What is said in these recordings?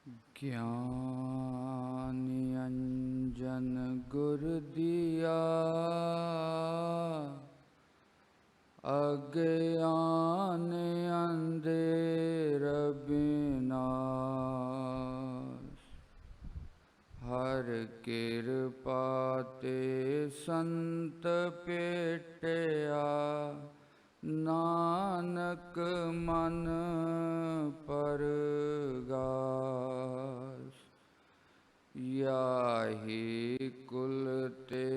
ज्ञानी अंजन गुर दिया अज्ञान अंधेर विनाश। हर कृपा ते संत पेटिया नानक मन परगास। याहि कुल ते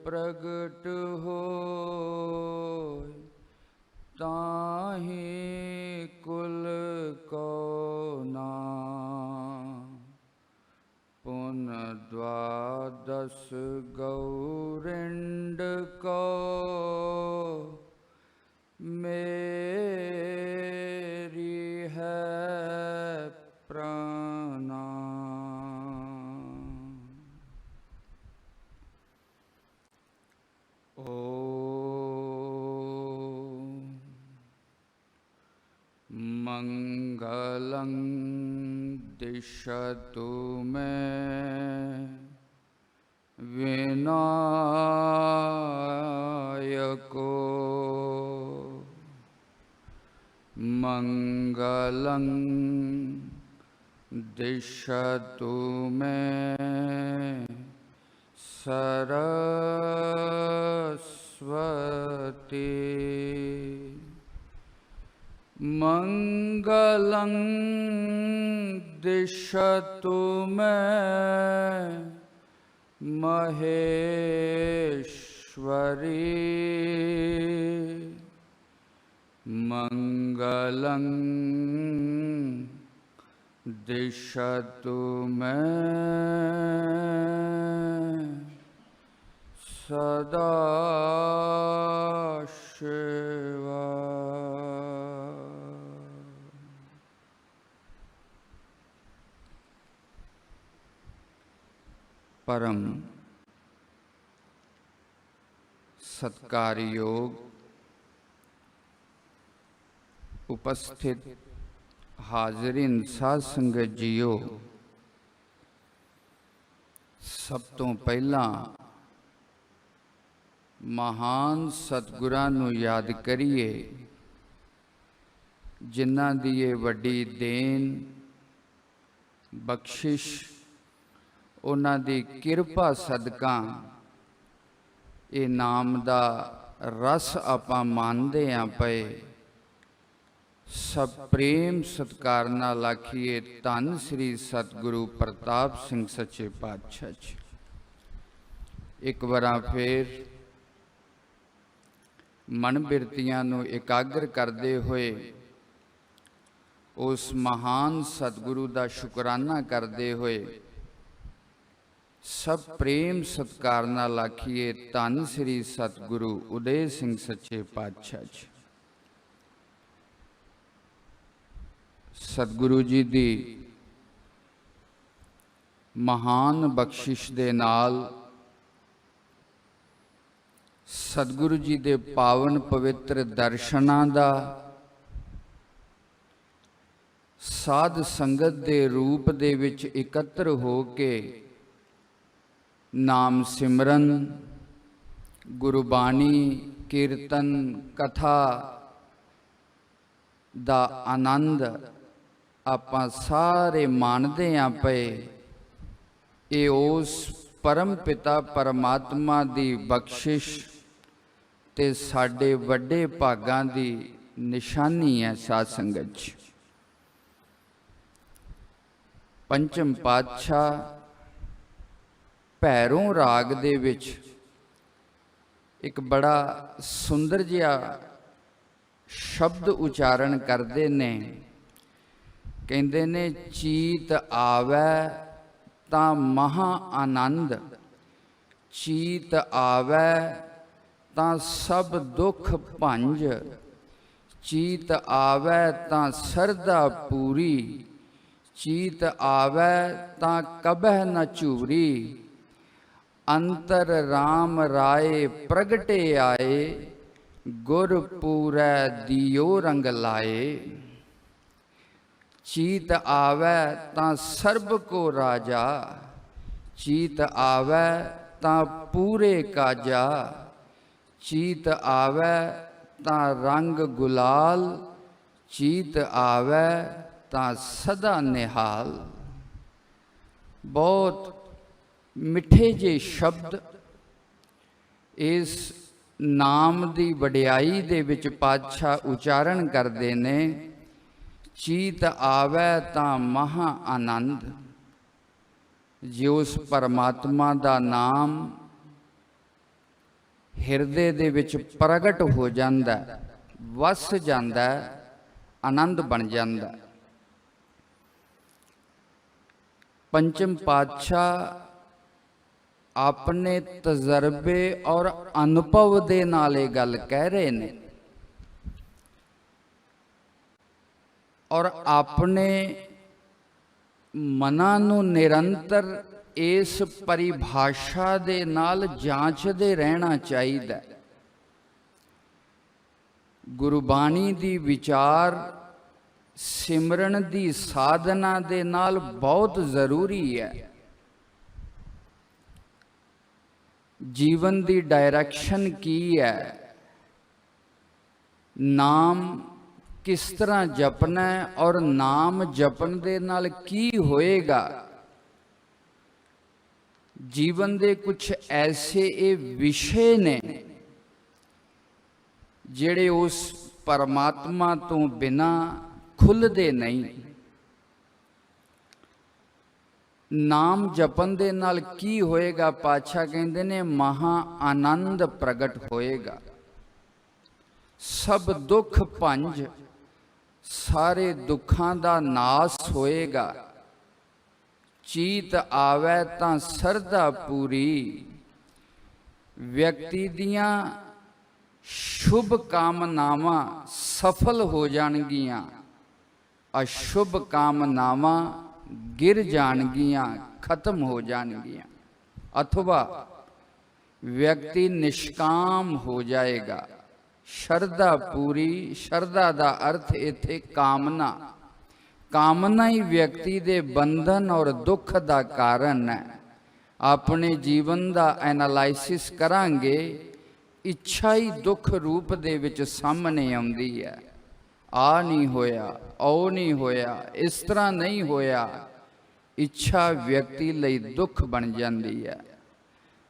प्रगट होय ताहि कुल को नाम। पुन द्वादश गौरिंड को मेरी है प्रणाम। ओम मंगलं दिशतु मे विनायको। मंगलं दिशतु मे सरस्वती। मंगलं दिशतु मे महेश्वरी। मंगलं दिशतु मे सदाशिवा। परम सत्कारयोग उपस्थित हाजरीन साध संगत जीओ, सब तो पहला महान सतगुरां नूं याद करिए जिन्हां दी ये वड्डी देन बख्शिश, उन्हां दी किरपा सदका ये नाम दा रस आपां मानदे आं पए। सब प्रेम सत्कार नाल आखिए धन श्री सतगुरु प्रताप सिंह सच्चे पातशाह जी। एक बार फिर मन बिरतियां नूं एकाग्र करदे होए उस महान सतगुरु दा शुकराना करदे होए सब प्रेम सत्कार नाल आखिए धन श्री सतगुरु उदय सिंह सच्चे पातशाह जी। सतगुरु जी दी महान बख्शिश दे नाल सतगुरु जी दे पावन पवित्र दर्शनां दा साध संगत दे रूप दे विच इकत्र हो के नाम सिमरन, गुरबाणी, कीर्तन, कथा दा आनंद आपां सारे मानदे आं पए। ये उस परम पिता परमात्मा दी बख्शिश ते साडे वड्डे भागां दी निशानी है। साध संगत जी, पंचम पातशाह भैरों राग दे विच एक बड़ा सुंदर जिहा शब्द उचारण करते ने, कहते ने चीत आवै तां महा आनंद, चीत आवै तां सब दुख भंज, चीत आवै तां सरदा पूरी, चीत आवै तां कबह न चूरी। अंतर राम राय प्रगटे आए, गुर पूरै दियो रंग लाए। चीत आवै तां सर्ब को राजा, चीत आवै तां पूरे काजा, चीत आवै तां रंग गुलाल, चीत आवै तां सदा निहाल। बहुत मिठे जे शब्द इस नाम की वडियाई दे विच पातशाह उचारण करते ने। चीत आवै तां महा आनंद। जे उस परमात्मा का नाम हिरदे दे विच प्रगट हो जाता, वस जाता, आनंद बन जाता। पंचम पातशाह अपने तजर्बे और अनुभव दे नाल ये गल कह रहे ने और अपने मना नूं निरंतर इस परिभाषा दे नाल जांचदे रहना चाहिए। गुरबाणी दी विचार सिमरन दी साधना दे नाल बहुत जरूरी है। जीवन दी डायरेक्शन की है, नाम किस तरह जपना है और नाम जपन दे नाल की होएगा। जीवन दे कुछ ऐसे ये विषय ने जेड़े उस परमात्मा तो बिना खुलदे नहीं। नाम जपन दे नाल की होएगा, पातशाह कहते ने महा आनंद प्रगट होएगा। सब दुख भंज, सारे दुखां दा नाश होएगा। चीत आवै तां सरदा पूरी, व्यक्ति दियां शुभ कामनावां सफल हो जाणगियां, अशुभ कामनावां गिर जाणगियां, खत्म हो जाणगियां। अथवा व्यक्ति निष्काम हो जाएगा। शरदा पूरी, शरदा दा अर्थ इत्थे कामना। कामना ही व्यक्ति दे बंधन और दुख दा कारण है। अपने जीवन दा एनालाइसिस करांगे, इच्छा ही दुख रूप दे विच सामने आउंदी है। आ नहीं होया, ओ नहीं होया, इस तरह नहीं होया। इच्छा व्यक्ति लई दुख बन जाती है।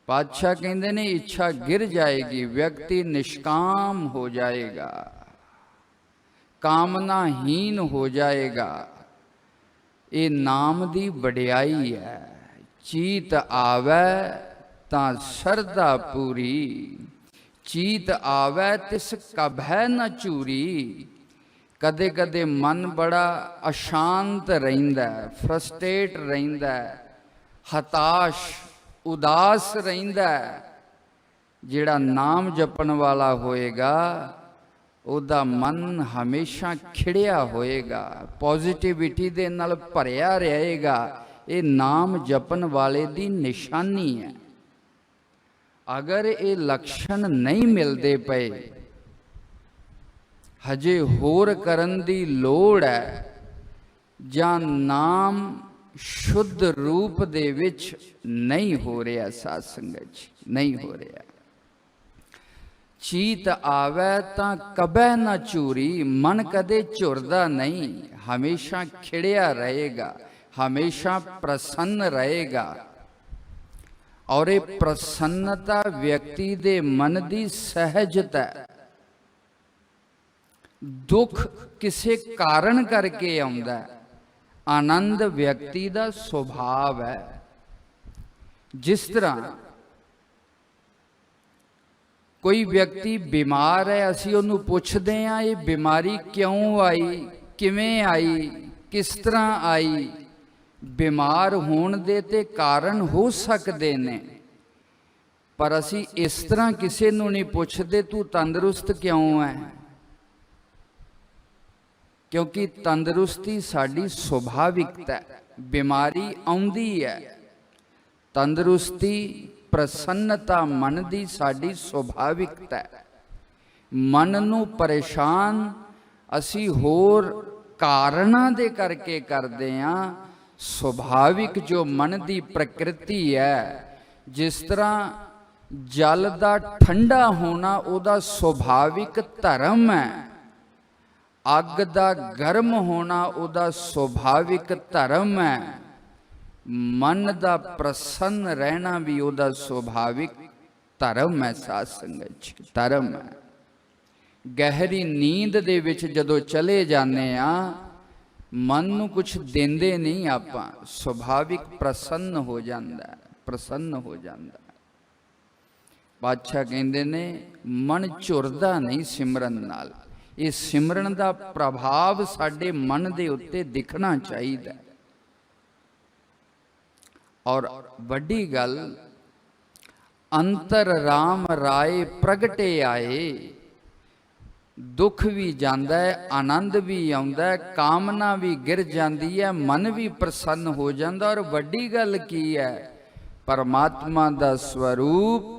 पातशाह कहते ने इच्छा गिर जाएगी, व्यक्ति निष्काम हो जाएगा, कामनाहीन हो जाएगा। ये नाम दी वडियाई है। चीत आवै तां सरदा पूरी, चीत आवै तिस कभै न चूरी। कदे कदे मन बड़ा अशांत रहिंदा, फ्रस्ट्रेट रहिंदा, हताश उदास रहिंदा। जिहड़ा नाम जपन वाला होएगा उहदा मन हमेशा खिड़िया होएगा, पॉजिटिविटी दे नाल भरिया रहेगा। ये नाम जपन वाले दी निशानी है। अगर ये लक्षण नहीं मिलते पे, हजे होर करन दी लोड़ है, जां नाम शुद्ध रूप दे विच नहीं हो रहा, साध संगत नहीं हो रहा। चीत आवै तां कबै न चूरी, मन कदे झुरदा नहीं, हमेशा खिड़िया रहेगा, हमेशा प्रसन्न रहेगा। और ये प्रसन्नता व्यक्ति दे मन दी सहजता। दुख किसे कारण करके आउंदा है, आनंद व्यक्ति दा सुभाव है। जिस तरह कोई व्यक्ति बीमार है, असी उन्होंने पुछते हैं ये बीमारी क्यों आई, किवें आई, किस तरह आई। बीमार होने दे ते कारण हो सकते ने, पर असी इस तरह किसी नूं नहीं पुछते तू तंदुरुस्त क्यों है। क्योंकि तंदुरुस्ती साड़ी सुभाविकता है। बीमारी आउंदी है, तंदुरुस्ती प्रसन्नता मन की साड़ी सुभाविकता है। मन नूं परेशान असी होर ਕਾਰਨਾਂ ਦੇ ਕਰਕੇ ਕਰਦੇ ਹਾਂ। ਸੁਭਾਵਿਕ ਜੋ ਮਨ ਦੀ ਪ੍ਰਕਿਰਤੀ ਹੈ, ਜਿਸ ਤਰ੍ਹਾਂ ਜਲ ਦਾ ਠੰਡਾ ਹੋਣਾ ਉਹਦਾ ਸੁਭਾਵਿਕ ਧਰਮ ਹੈ, ਅੱਗ ਦਾ ਗਰਮ ਹੋਣਾ ਉਹਦਾ ਸੁਭਾਵਿਕ ਧਰਮ ਹੈ, ਮਨ ਦਾ ਪ੍ਰਸੰਨ ਰਹਿਣਾ ਵੀ ਉਹਦਾ ਸੁਭਾਵਿਕ ਧਰਮ ਹੈ। ਸਾਧ ਸੰਗਤ ਜੀ, ਧਰਮ ਹੈ। ਗਹਿਰੀ ਨੀਂਦ ਦੇ ਵਿੱਚ ਜਦੋਂ ਚਲੇ ਜਾਂਦੇ ਆ, ਮਨ ਨੂੰ ਕੁਛ ਦਿੰਦੇ ਨਹੀਂ ਆਪਾਂ, ਸੁਭਾਵਿਕ ਪ੍ਰਸੰਨ ਹੋ ਜਾਂਦਾ, ਪ੍ਰਸੰਨ ਹੋ ਜਾਂਦਾ। ਬਾਦਸ਼ਾਹ ਕਹਿੰਦੇ ਨੇ ਮਨ ਝੁਰਦਾ ਨਹੀਂ ਸਿਮਰਨ ਨਾਲ। ਇਹ ਸਿਮਰਨ ਦਾ ਪ੍ਰਭਾਵ ਸਾਡੇ ਮਨ ਦੇ ਉੱਤੇ ਦਿਖਣਾ ਚਾਹੀਦਾ। ਔਰ ਵੱਡੀ ਗੱਲ, ਅੰਤਰ ਰਾਮ ਰਾਏ ਪ੍ਰਗਟੇ ਆਏ। ਦੁੱਖ ਵੀ ਜਾਂਦਾ ਹੈ, ਆਨੰਦ ਵੀ ਆਉਂਦਾ ਹੈ, ਕਾਮਨਾ ਵੀ ਗਿਰ ਜਾਂਦੀ ਹੈ, ਮਨ ਵੀ ਪ੍ਰਸੰਨ ਹੋ ਜਾਂਦਾ। ਔਰ ਵੱਡੀ ਗੱਲ ਕੀ ਹੈ, ਪਰਮਾਤਮਾ ਦਾ ਸਵਰੂਪ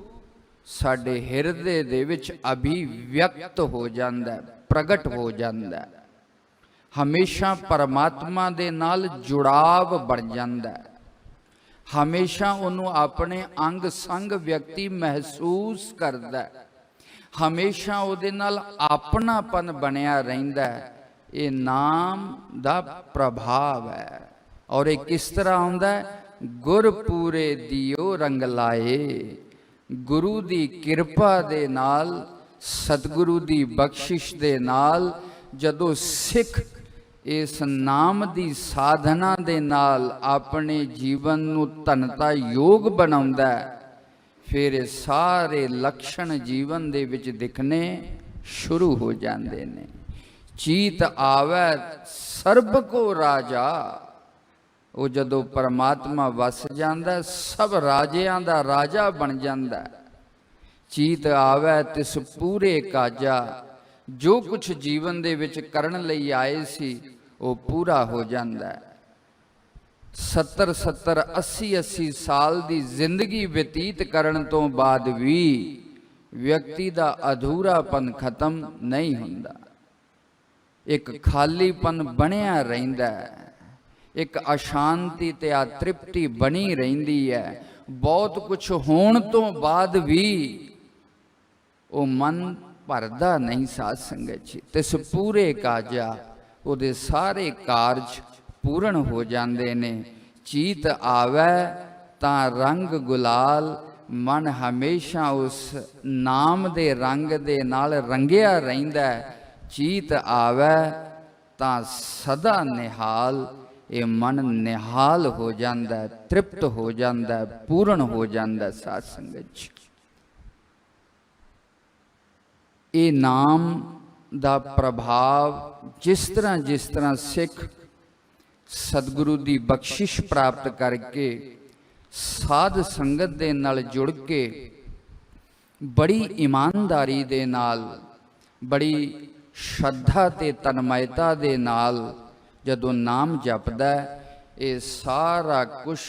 ਸਾਡੇ ਹਿਰਦੇ ਦੇ ਵਿੱਚ ਅਭਿਵਿਅਕਤ ਹੋ ਜਾਂਦਾ, ਪ੍ਰਗਟ ਹੋ ਜਾਂਦਾ। ਹਮੇਸ਼ਾ ਪਰਮਾਤਮਾ ਦੇ ਨਾਲ ਜੁੜਾਵ ਬਣ ਜਾਂਦਾ। ਹਮੇਸ਼ਾ ਉਹਨੂੰ ਆਪਣੇ ਅੰਗ ਸੰਗ ਵਿਅਕਤੀ ਮਹਿਸੂਸ ਕਰਦਾ, ਹਮੇਸ਼ਾ ਉਹਦੇ ਨਾਲ ਆਪਣਾਪਨ ਬਣਿਆ ਰਹਿੰਦਾ। ਇਹ ਨਾਮ ਦਾ ਪ੍ਰਭਾਵ ਹੈ। ਔਰ ਇਹ ਕਿਸ ਤਰ੍ਹਾਂ ਆਉਂਦਾ? ਗੁਰ ਪੂਰੇ ਦਿਓ ਰੰਗ ਲਾਏ। ਗੁਰੂ ਦੀ ਕਿਰਪਾ ਦੇ ਨਾਲ, ਸਤਿਗੁਰੂ ਦੀ ਬਖਸ਼ਿਸ਼ ਦੇ ਨਾਲ, ਜਦੋਂ ਸਿੱਖ ਇਸ ਨਾਮ ਦੀ ਸਾਧਨਾ ਦੇ ਨਾਲ ਆਪਣੇ ਜੀਵਨ ਨੂੰ ਧਨਤਾ ਯੋਗ ਬਣਾਉਂਦਾ, ਫਿਰ ਇਹ ਸਾਰੇ ਲੱਛਣ ਜੀਵਨ ਦੇ ਵਿੱਚ ਦਿਖਣੇ ਸ਼ੁਰੂ ਹੋ ਜਾਂਦੇ ਨੇ। ਚੀਤ ਆਵੈ ਸਰਬ ਕੋ ਰਾਜਾ। ਉਹ ਜਦੋਂ ਪਰਮਾਤਮਾ ਵਸ ਜਾਂਦਾ, ਸਭ ਰਾਜਿਆਂ ਦਾ ਰਾਜਾ ਬਣ ਜਾਂਦਾ। ਚੀਤ ਆਵੈ ਤਿਸ ਪੂਰੇ ਕਾਜਾ। ਜੋ ਕੁਛ ਜੀਵਨ ਦੇ ਵਿੱਚ ਕਰਨ ਲਈ ਆਏ ਸੀ ਉਹ ਪੂਰਾ ਹੋ ਜਾਂਦਾ। 70 80 ਸਾਲ ਦੀ ਜ਼ਿੰਦਗੀ ਬਤੀਤ ਕਰਨ ਤੋਂ ਬਾਅਦ ਵੀ ਵਿਅਕਤੀ ਦਾ ਅਧੂਰਾਪਨ ਖਤਮ ਨਹੀਂ ਹੁੰਦਾ। ਇੱਕ ਖਾਲੀਪਨ ਬਣਿਆ ਰਹਿੰਦਾ, ਇੱਕ ਅਸ਼ਾਂਤੀ ਤੇ ਅਤ੍ਰਿਪਤੀ ਬਣੀ ਰਹਿੰਦੀ ਹੈ। ਬਹੁਤ ਕੁਛ ਹੋਣ ਤੋਂ ਬਾਅਦ ਵੀ ਉਹ ਮਨ ਭਰਦਾ ਨਹੀਂ। ਸਾਧ ਸੰਗਤ ਜੀ, ਤਿਸ ਪੂਰੇ ਕਾਜਾ, ਉਹਦੇ ਸਾਰੇ ਕਾਰਜ ਪੂਰਨ ਹੋ ਜਾਂਦੇ ਨੇ। ਚੀਤ ਆਵੈ ਤਾਂ ਰੰਗ ਗੁਲਾਲ। ਮਨ ਹਮੇਸ਼ਾ ਉਸ ਨਾਮ ਦੇ ਰੰਗ ਦੇ ਨਾਲ ਰੰਗਿਆ ਰਹਿੰਦਾ। ਚੀਤ ਆਵੈ ਤਾਂ ਸਦਾ ਨਿਹਾਲ। ਇਹ ਮਨ ਨਿਹਾਲ ਹੋ ਜਾਂਦਾ, ਤ੍ਰਿਪਤ ਹੋ ਜਾਂਦਾ, ਪੂਰਨ ਹੋ ਜਾਂਦਾ। ਸਾਧ ਸੰਗਤ ਜੀ, ਇਹ ਨਾਮ ਦਾ ਪ੍ਰਭਾਵ ਜਿਸ ਤਰ੍ਹਾਂ ਸਿੱਖ ਸਤਿਗੁਰੂ ਦੀ ਬਖਸ਼ਿਸ਼ ਪ੍ਰਾਪਤ ਕਰਕੇ ਸਾਧ ਸੰਗਤ ਦੇ ਨਾਲ ਜੁੜ ਕੇ ਬੜੀ ਇਮਾਨਦਾਰੀ ਦੇ ਨਾਲ, ਬੜੀ ਸ਼ਰਧਾ ਤੇ ਤਨਮਇਤਾ ਦੇ ਨਾਲ ਜਦੋਂ ਨਾਮ ਜਪਦਾ, ਇਹ ਸਾਰਾ ਕੁਛ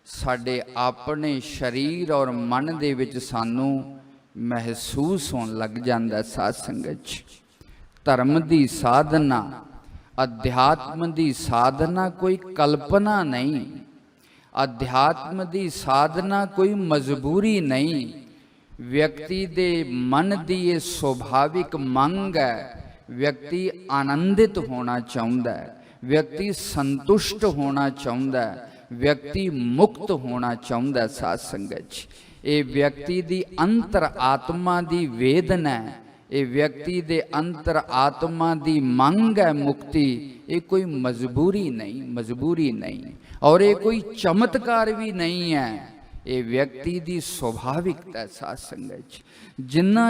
ਸਾਡੇ ਆਪਣੇ ਸਰੀਰ ਔਰ ਮਨ ਦੇ ਵਿੱਚ ਸਾਨੂੰ ਮਹਿਸੂਸ ਹੋਣ ਲੱਗ ਜਾਂਦਾ। ਸਾਧ ਸੰਗਤ ਜੀ, ਧਰਮ ਦੀ ਸਾਧਨਾ, ਅਧਿਆਤਮ ਦੀ ਸਾਧਨਾ ਕੋਈ ਕਲਪਨਾ ਨਹੀਂ। ਅਧਿਆਤਮ ਦੀ ਸਾਧਨਾ ਕੋਈ ਮਜਬੂਰੀ ਨਹੀਂ। ਵਿਅਕਤੀ ਦੇ ਮਨ ਦੀ ਇਹ ਸੁਭਾਵਿਕ ਮੰਗ ਹੈ। ਵਿਅਕਤੀ ਆਨੰਦਿਤ ਹੋਣਾ ਚਾਹੁੰਦਾ ਹੈ, ਵਿਅਕਤੀ ਸੰਤੁਸ਼ਟ ਹੋਣਾ ਚਾਹੁੰਦਾ ਹੈ, ਵਿਅਕਤੀ ਮੁਕਤ ਹੋਣਾ ਚਾਹੁੰਦਾ। ਸਾਧ ਸੰਗਤ ਜੀ, ਇਹ ਵਿਅਕਤੀ ਦੀ ਅੰਤਰ ਆਤਮਾ ਦੀ ਵੇਦਨਾ ਹੈ। ਇਹ ਵਿਅਕਤੀ ਦੇ ਅੰਤਰ ਆਤਮਾ ਦੀ ਮੰਗ ਹੈ ਮੁਕਤੀ। ਇਹ ਕੋਈ ਮਜਬੂਰੀ ਨਹੀਂ, ਮਜਬੂਰੀ ਨਹੀਂ। ਔਰ ਇਹ ਕੋਈ ਚਮਤਕਾਰ ਵੀ ਨਹੀਂ ਹੈ। ਇਹ ਵਿਅਕਤੀ ਦੀ ਸੁਭਾਵਿਕਤਾ। ਸਾਧ ਸੰਗਤ ਜੀ,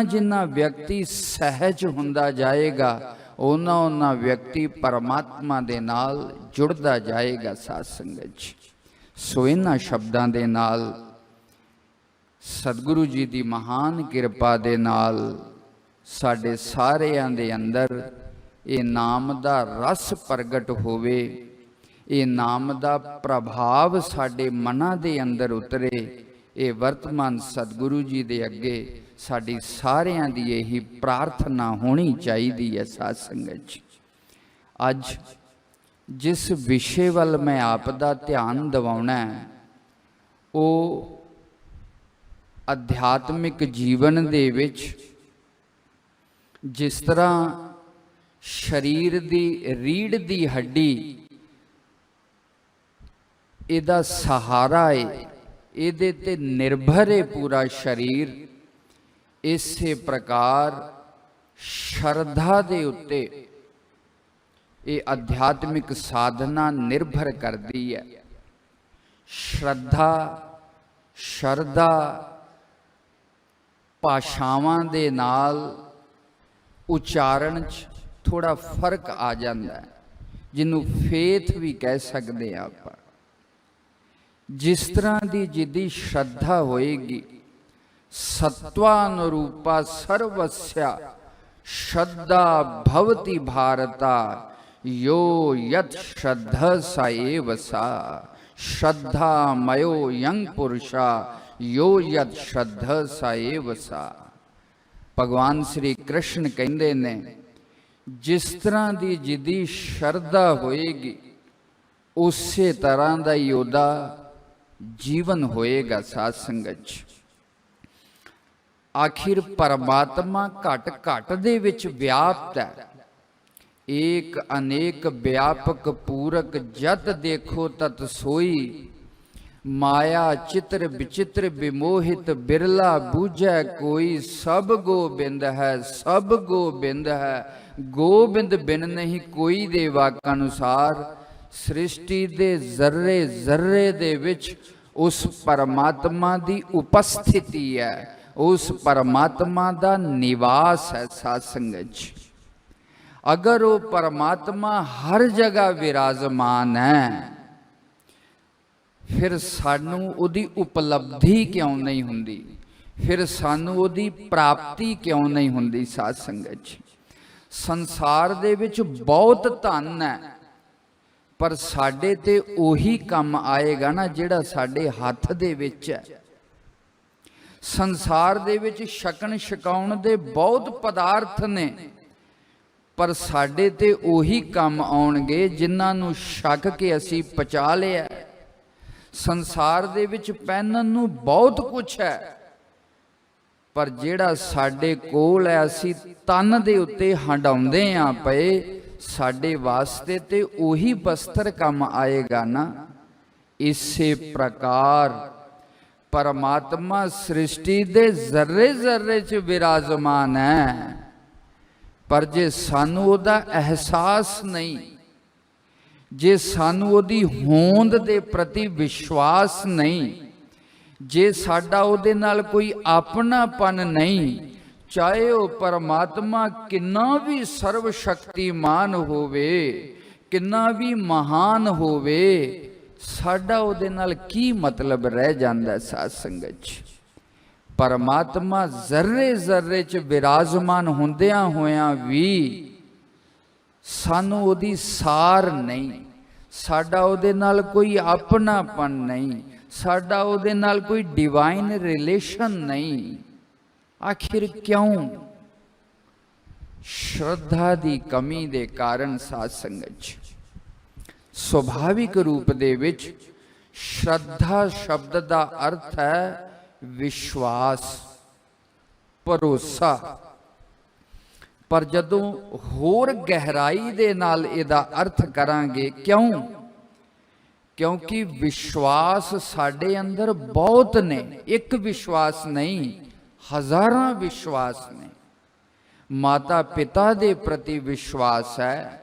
ਜਿੰਨਾ ਵਿਅਕਤੀ ਸਹਿਜ ਹੁੰਦਾ ਜਾਏਗਾ, ਉਹਨਾਂ ਵਿਅਕਤੀ ਪਰਮਾਤਮਾ ਦੇ ਨਾਲ ਜੁੜਦਾ ਜਾਏਗਾ। ਸਾਧ ਸੰਗਤ ਜੀ, ਸੋ ਇਹਨਾਂ ਸ਼ਬਦਾਂ ਦੇ ਨਾਲ ਸਤਿਗੁਰੂ ਜੀ ਦੀ ਮਹਾਨ ਕਿਰਪਾ ਦੇ ਨਾਲ ਸਾਡੇ ਸਾਰਿਆਂ ਦੇ ਅੰਦਰ ਇਹ ਨਾਮ ਦਾ ਰਸ ਪ੍ਰਗਟ ਹੋਵੇ, ਇਹ ਨਾਮ ਦਾ ਪ੍ਰਭਾਵ ਸਾਡੇ ਮਨਾਂ ਦੇ ਅੰਦਰ ਉਤਰੇ। ਇਹ ਵਰਤਮਾਨ ਸਤਿਗੁਰੂ ਜੀ ਦੇ ਅੱਗੇ ਸਾਡੀ ਸਾਰਿਆਂ ਦੀ ਇਹੀ ਪ੍ਰਾਰਥਨਾ ਹੋਣੀ ਚਾਹੀਦੀ ਹੈ। ਸਾਧ ਸੰਗਤ ਜੀ, ਅੱਜ जिस विषय वाल मैं आप दा ध्यान दिवाउणा है वो अध्यात्मिक जीवन दे विच जिस तरह शरीर दी रीढ़ दी हड्डी इहदा सहारा है, इहदे ते निर्भर है पूरा शरीर, इसे प्रकार श्रद्धा दे उत्ते ये आध्यात्मिक साधना निर्भर करती है। श्रद्धा शरदा भाषावां दे नाल उच्चारण च थोड़ा फर्क आ जाता है, जिन्हों फेथ भी कह सकते हैं आप। जिस तरह की जिदी श्रद्धा होएगी, सत्वानुरूपा सर्वस्या श्रद्धा भवति भारता, यो यत् श्रद्धा सा एव सा, श्रद्धा मयो यंग पुरुषा, यो यत् श्रद्धा सा एव सा। भगवान श्री कृष्ण कहते ने जिस तरह की जिदी श्रद्धा होएगी उसे तरह का ही ओदा जीवन होएगा। साध संगत आखिर परमात्मा घट घट दे विच व्याप्त है, एक अनेक व्यापक पूरक जत देखो तत सोई, माया चित्र विचित्र विमोहित बिरला बूझै कोई, सब गोबिंद है सब गोबिंद है, गोबिंद बिन नहीं कोई दे वाक अनुसार। सृष्टि दे जर्रे जर्रे दे विच उस परमात्मा दी उपस्थिति है, उस परमात्मा दा निवास है। साध संगत अगर वो परमात्मा हर जगह विराजमान है, फिर सानू उदी उपलब्धि क्यों नहीं हुंदी, फिर सानू उदी प्राप्ति क्यों नहीं हुंदी। साध संगत संसार दे विच बहुत धन है, पर साडे ते ओही काम आएगा ना जिहड़ा साडे हथ दे विच है। संसार दे विच छकण छकाउण दे बहुत पदार्थ ने, पर साडे ते ओही काम आउणगे जिन्हां नूं छक के असीं पचा लिया। संसार दे विच पहनण नूं बहुत कुछ है, पर जिहड़ा साडे कोल है असीं तन दे उत्ते हंडाउंदे आ पए, साडे वास्ते ते ओही बस्तर काम आएगा ना। इसे प्रकार परमात्मा सृष्टि दे जर्रे जर्रे च विराजमान है, पर जे सानू ओदा एहसास नहीं, जे सानू ओदी होंद दे प्रति विश्वास नहीं, जे साडा ओदे नाल कोई अपनापन नहीं, चाहे वो परमात्मा किन्ना भी सर्वशक्तिमान होवे, किन्ना भी महान होवे, साडा ओदे नाल की मतलब रह जांदा। साध संगत परमात्मा जर्रे जर्रे च विराजमान होंदियां होयां भी सानू ओदी सार नहीं, साडा ओदे नाल कोई अपनापन नहीं, साडा ओदे नाल कोई डिवाइन रिलेशन नहीं। आखिर क्यों? श्रद्धा दी कमी दे कारण। साध संगत सुभाविक रूप दे विच श्रद्धा शब्द दा अर्थ है विश्वास, भरोसा। पर जदों होर गहराई दे नाल इहदा अर्थ करांगे, क्यों? क्योंकि विश्वास साडे अंदर बहुत ने, एक विश्वास नहीं, हजारां विश्वास ने। माता पिता दे प्रति विश्वास है,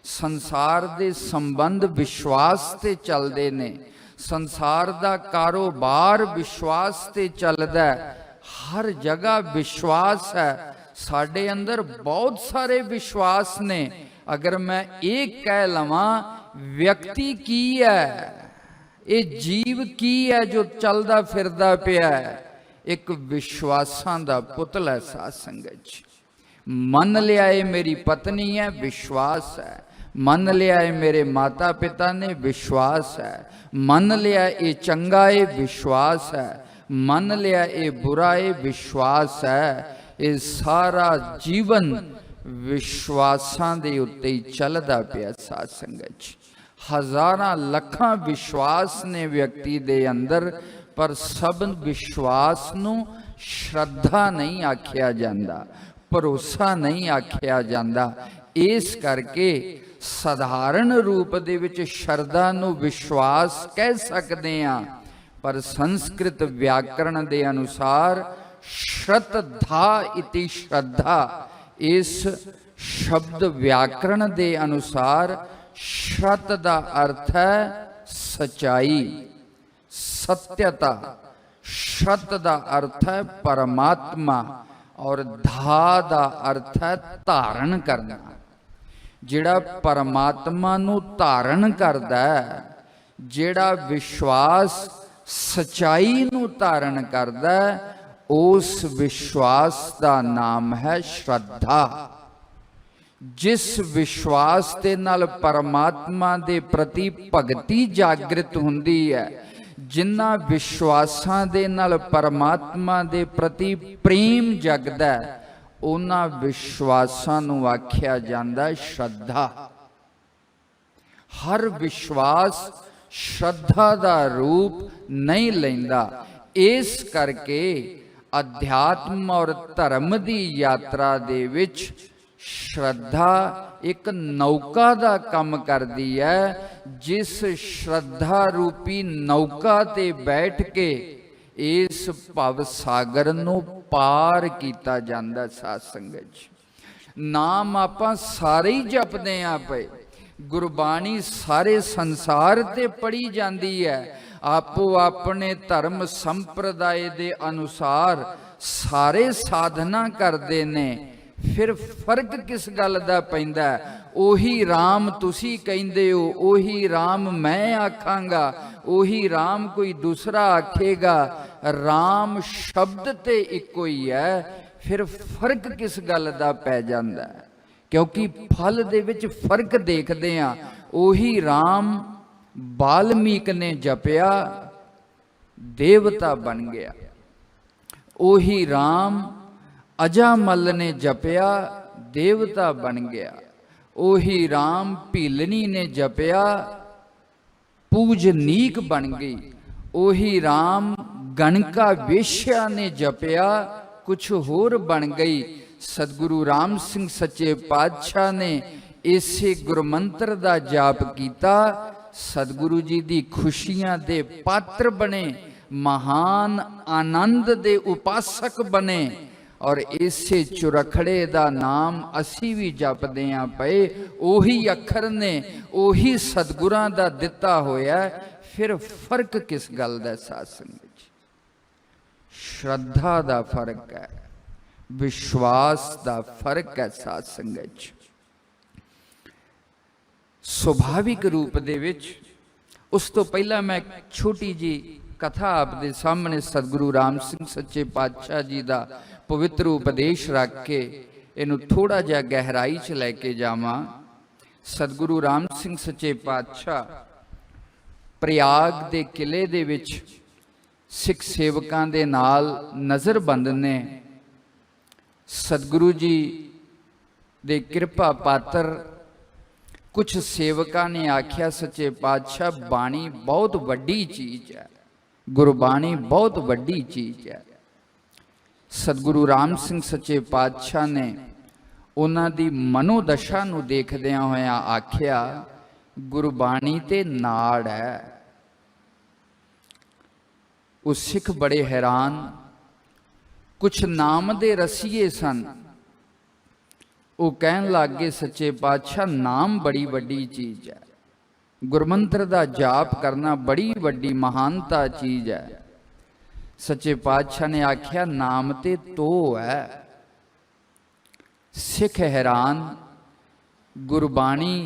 संसार दे संबंध विश्वास ते चलदे ने, संसार दा कारोबार विश्वास ते चलदा, हर जगह विश्वास है। साडे अंदर बहुत सारे विश्वास ने। अगर मैं एक कह लवां व्यक्ति की है, ये जीव की है जो चलदा फिरदा पिया है, एक विश्वासां दा पुतला है। साध संगत मन लिया ये मेरी पत्नी है, विश्वास है। मन लिया है मेरे माता पिता ने, विश्वास है। मन लिया ये चंगा है, विश्वास है। मन लिया ये बुरा है, विश्वास है। ये सारा जीवन विश्वासां दे उत्ते ही चलदा पिया। साध संगत जी, हज़ारां लखां विश्वास ने व्यक्ति दे अंदर, पर सब विश्वास नूं श्रद्धा नहीं आखिया जांदा, भरोसा नहीं आखिया जांदा। इस करके साधारण रूप दे विच शरधा नूं विश्वास कह सकदे हां, पर संस्कृत व्याकरण दे अनुसार श्रद्धा इति श्रद्धा, इस शब्द व्याकरण दे अनुसार श्रत दा अर्थ है सच्चाई, सत्यता। श्रत दा अर्थ है परमात्मा और धा दा अर्थ है धारण करना। जिहड़ा परमात्मा नूं धारण करदा है, जिहड़ा विश्वास सच्चाई नूं धारण करदा है, उस विश्वास का नाम है श्रद्धा। जिस विश्वास के नाल परमात्मा दे प्रति भगती जागृत हुंदी है, जिन्हां विश्वासां दे नाल परमात्मा दे प्रति प्रेम जगदा है, उन्हां विश्वासां नूं आख्या जांदा श्रद्धा। हर विश्वास श्रद्धा दा रूप नहीं लैंदा। इस करके अध्यात्म और धर्म की यात्रा दे विच श्रद्धा एक नौका दा काम करदी है। जिस श्रद्धा रूपी नौका ते बैठ के इस भव सागर नूं पार कीता जांदा। साध संगत जी, नाम आपां सारे ही जपदे आ पए, गुरबाणी सारे संसार ते पढ़ी जाती है। आपो अपने धर्म संप्रदाय दे अनुसार सारे साधना करते ने, फिर फर्क किस गल दा पैंदा? ओही राम तुसी कहंदे हो, ओही राम मैं आखांगा, ओही राम कोई दूसरा आखेगा। राम शब्द ते इको ही है, फिर फर्क किस गल दा पै जांदा है? क्योंकि फल दे विच फर्क देखते हैं। ओही राम वाल्मीकि ने जपया, देवता बन गया। ओही राम अजामल ने जपया, देवता बन गया। ओही राम भीलनी ने जपया, पूजनीक बन गई। ओही राम गणका वेश्या ने जपया, कुछ होर बन गई। सतगुरु राम सिंह सच्चे पातशाह ने इसे गुरमंत्र दा जाप किया, सतगुरु जी दी खुशियां दे पात्र बने, महान आनंद दे उपासक बने। और इसे चुरखड़े दा नाम असी भी जपदे आ पए। ओही अखर ने, ओही सतगुरां दा दिता होया। फिर फर्क किस गल दा? साध संगत जी, श्रद्धा दा फर्क है, विश्वास दा फर्क है। साध संगत जी, सुभाविक रूप दे विच उस तो पहला मैं छोटी जी कथा आपके सामने सतगुरु राम सिंह सच्चे पातशाह जी का पवित्र उपदेश रख के इनू थोड़ा जा गहराई च लैके जावां। सतगुरु राम सिंह सच्चे पातशाह प्रयाग दे किले दे विच सिख सेवकां दे नाल नज़रबंद ने। सतगुरु जी दे किरपा पात्र कुछ सेवकां ने आख्या, सच्चे पातशाह बाणी बहुत वड्डी चीज़ है, गुरबाणी बहुत वड्डी चीज़ है। सतगुरु राम सिंह सच्चे पातशाह ने उन्हां दी मनोदशा नूं देखदियां होया आख्या, गुरबाणी ते नाड़ है। उस सिख बड़े हैरान। कुछ नाम दे रसीए सन, वो कहन लग गए, सच्चे पातशाह नाम बड़ी वड्डी चीज़ है, गुरमंत्र दा जाप करना बड़ी वड्डी महानता चीज़ है। सच्चे पातशाह ने आख्या, नाम ते तो है। सिख हैरान, गुरबाणी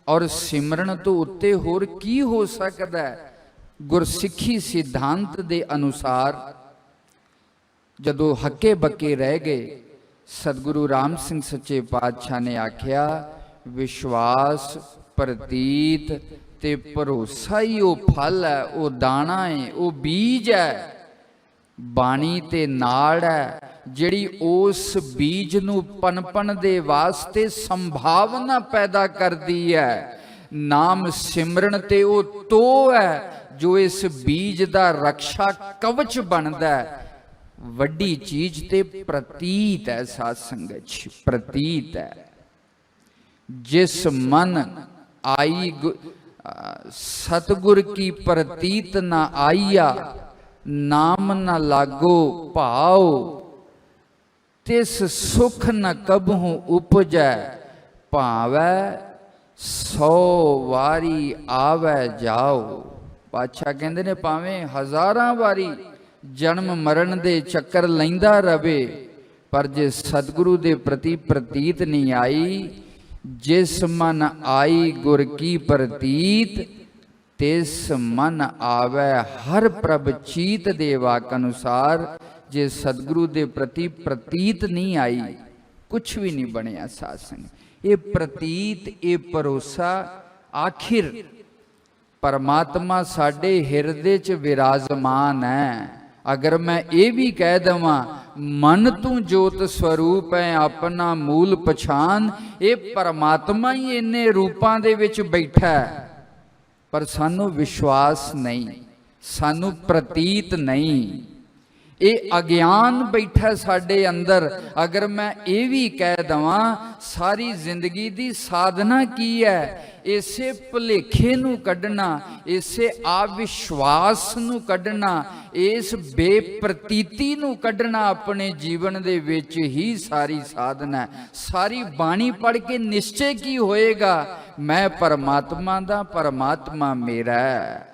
और सिमरन तो उत्ते होर की हो सकता है? गुरसिखी सिद्धांत दे अनुसार जदों हक्के बक्के रह गए, सतगुरु राम सिंह सच्चे पातशाह ने आख्या, विश्वास प्रतीत ते भरोसा ही वो फल है, वो दाना है, वो बीज है। बाणी ते नाड़ है, ਜਿਹੜੀ ਉਸ ਬੀਜ ਨੂੰ ਪਨਪਣ ਦੇ ਵਾਸਤੇ ਸੰਭਾਵਨਾ ਪੈਦਾ ਕਰਦੀ ਹੈ। ਨਾਮ ਸਿਮਰਨ ਤੇ ਉਹ ਤੋ ਹੈ ਜੋ ਇਸ ਬੀਜ ਦਾ ਰਕਸ਼ਾ ਕਵਚ ਬਣਦਾ ਹੈ। ਵੱਡੀ ਚੀਜ਼ ਤੇ ਪ੍ਰਤੀਤ ਹੈ, ਸਾਧ ਸੰਗਤ ਜੀ, ਪ੍ਰਤੀਤ ਹੈ। ਜਿਸ ਮਨ ਆਈ ਸਤਿਗੁਰ ਕੀ ਪ੍ਰਤੀਤ ਨਾ ਆਈਆ, ਨਾਮ ਨ ਲਾਗੋ ਭਾਉ, ਤਿਸ ਸੁਖ ਨ ਕਬਹੂ ਉਪਜੈ, ਭਾਵੈ 100 ਵਾਰੀ ਆਵੈ ਜਾਓ। ਪਾਤਸ਼ਾਹ ਕਹਿੰਦੇ ਨੇ ਭਾਵੇਂ ਹਜ਼ਾਰਾਂ ਵਾਰੀ ਜਨਮ ਮਰਨ ਦੇ ਚੱਕਰ ਲੈਂਦਾ ਰਵੇ, ਪਰ ਜੇ ਸਤਿਗੁਰੂ ਦੇ ਪ੍ਰਤੀ ਪ੍ਰਤੀਤ ਨਹੀਂ ਆਈ, ਜਿਸ ਮਨ ਆਈ ਗੁਰ ਕੀ ਪ੍ਰਤੀਤ, ਤਿਸ ਮਨ ਆਵੈ ਹਰ ਪ੍ਰਭ ਚੀਤ ਦੇ ਵਾਕ ਅਨੁਸਾਰ। ਜੇ ਸਤਿਗੁਰੂ ਦੇ ਪ੍ਰਤੀ ਪ੍ਰਤੀਤ ਨਹੀਂ ਆਈ, ਕੁਛ ਵੀ ਨਹੀਂ ਬਣਿਆ ਸਾਧ ਸੰਗਤ। ਇਹ ਪ੍ਰਤੀਤ, ਇਹ ਭਰੋਸਾ, ਆਖਿਰ ਪਰਮਾਤਮਾ ਸਾਡੇ ਹਿਰਦੇ 'ਚ ਵਿਰਾਜਮਾਨ ਹੈ। ਅਗਰ ਮੈਂ ਇਹ ਵੀ ਕਹਿ ਦੇਵਾਂ ਮਨ ਤੂੰ ਜੋਤ ਸਰੂਪ ਹੈ ਆਪਣਾ ਮੂਲ ਪਛਾਨ, ਇਹ ਪਰਮਾਤਮਾ ਹੀ ਇੰਨੇ ਰੂਪਾਂ ਦੇ ਵਿੱਚ ਬੈਠਾ ਹੈ, ਪਰ ਸਾਨੂੰ ਵਿਸ਼ਵਾਸ ਨਹੀਂ, ਸਾਨੂੰ ਪ੍ਰਤੀਤ ਨਹੀਂ। ਇਹ ਅਗਿਆਨ ਬੈਠਾ ਸਾਡੇ ਅੰਦਰ। ਅਗਰ ਮੈਂ ਇਹ ਵੀ ਕਹਿ ਦਵਾਂ ਸਾਰੀ ਜ਼ਿੰਦਗੀ ਦੀ ਸਾਧਨਾ ਕੀ ਹੈ, ਇਸੇ ਭੁਲੇਖੇ ਨੂੰ ਕੱਢਣਾ, ਇਸੇ ਅਵਿਸ਼ਵਾਸ ਨੂੰ ਕੱਢਣਾ, ਇਸ ਬੇਪ੍ਰਤੀਤੀ ਨੂੰ ਕੱਢਣਾ ਆਪਣੇ ਜੀਵਨ ਦੇ ਵਿੱਚ ਹੀ ਸਾਰੀ ਸਾਧਨਾ ਹੈ। ਸਾਰੀ ਬਾਣੀ ਪੜ੍ਹ ਕੇ ਨਿਸ਼ਚੈ ਕੀ ਹੋਏਗਾ, ਮੈਂ ਪਰਮਾਤਮਾ ਦਾ, ਪਰਮਾਤਮਾ ਮੇਰਾ ਹੈ।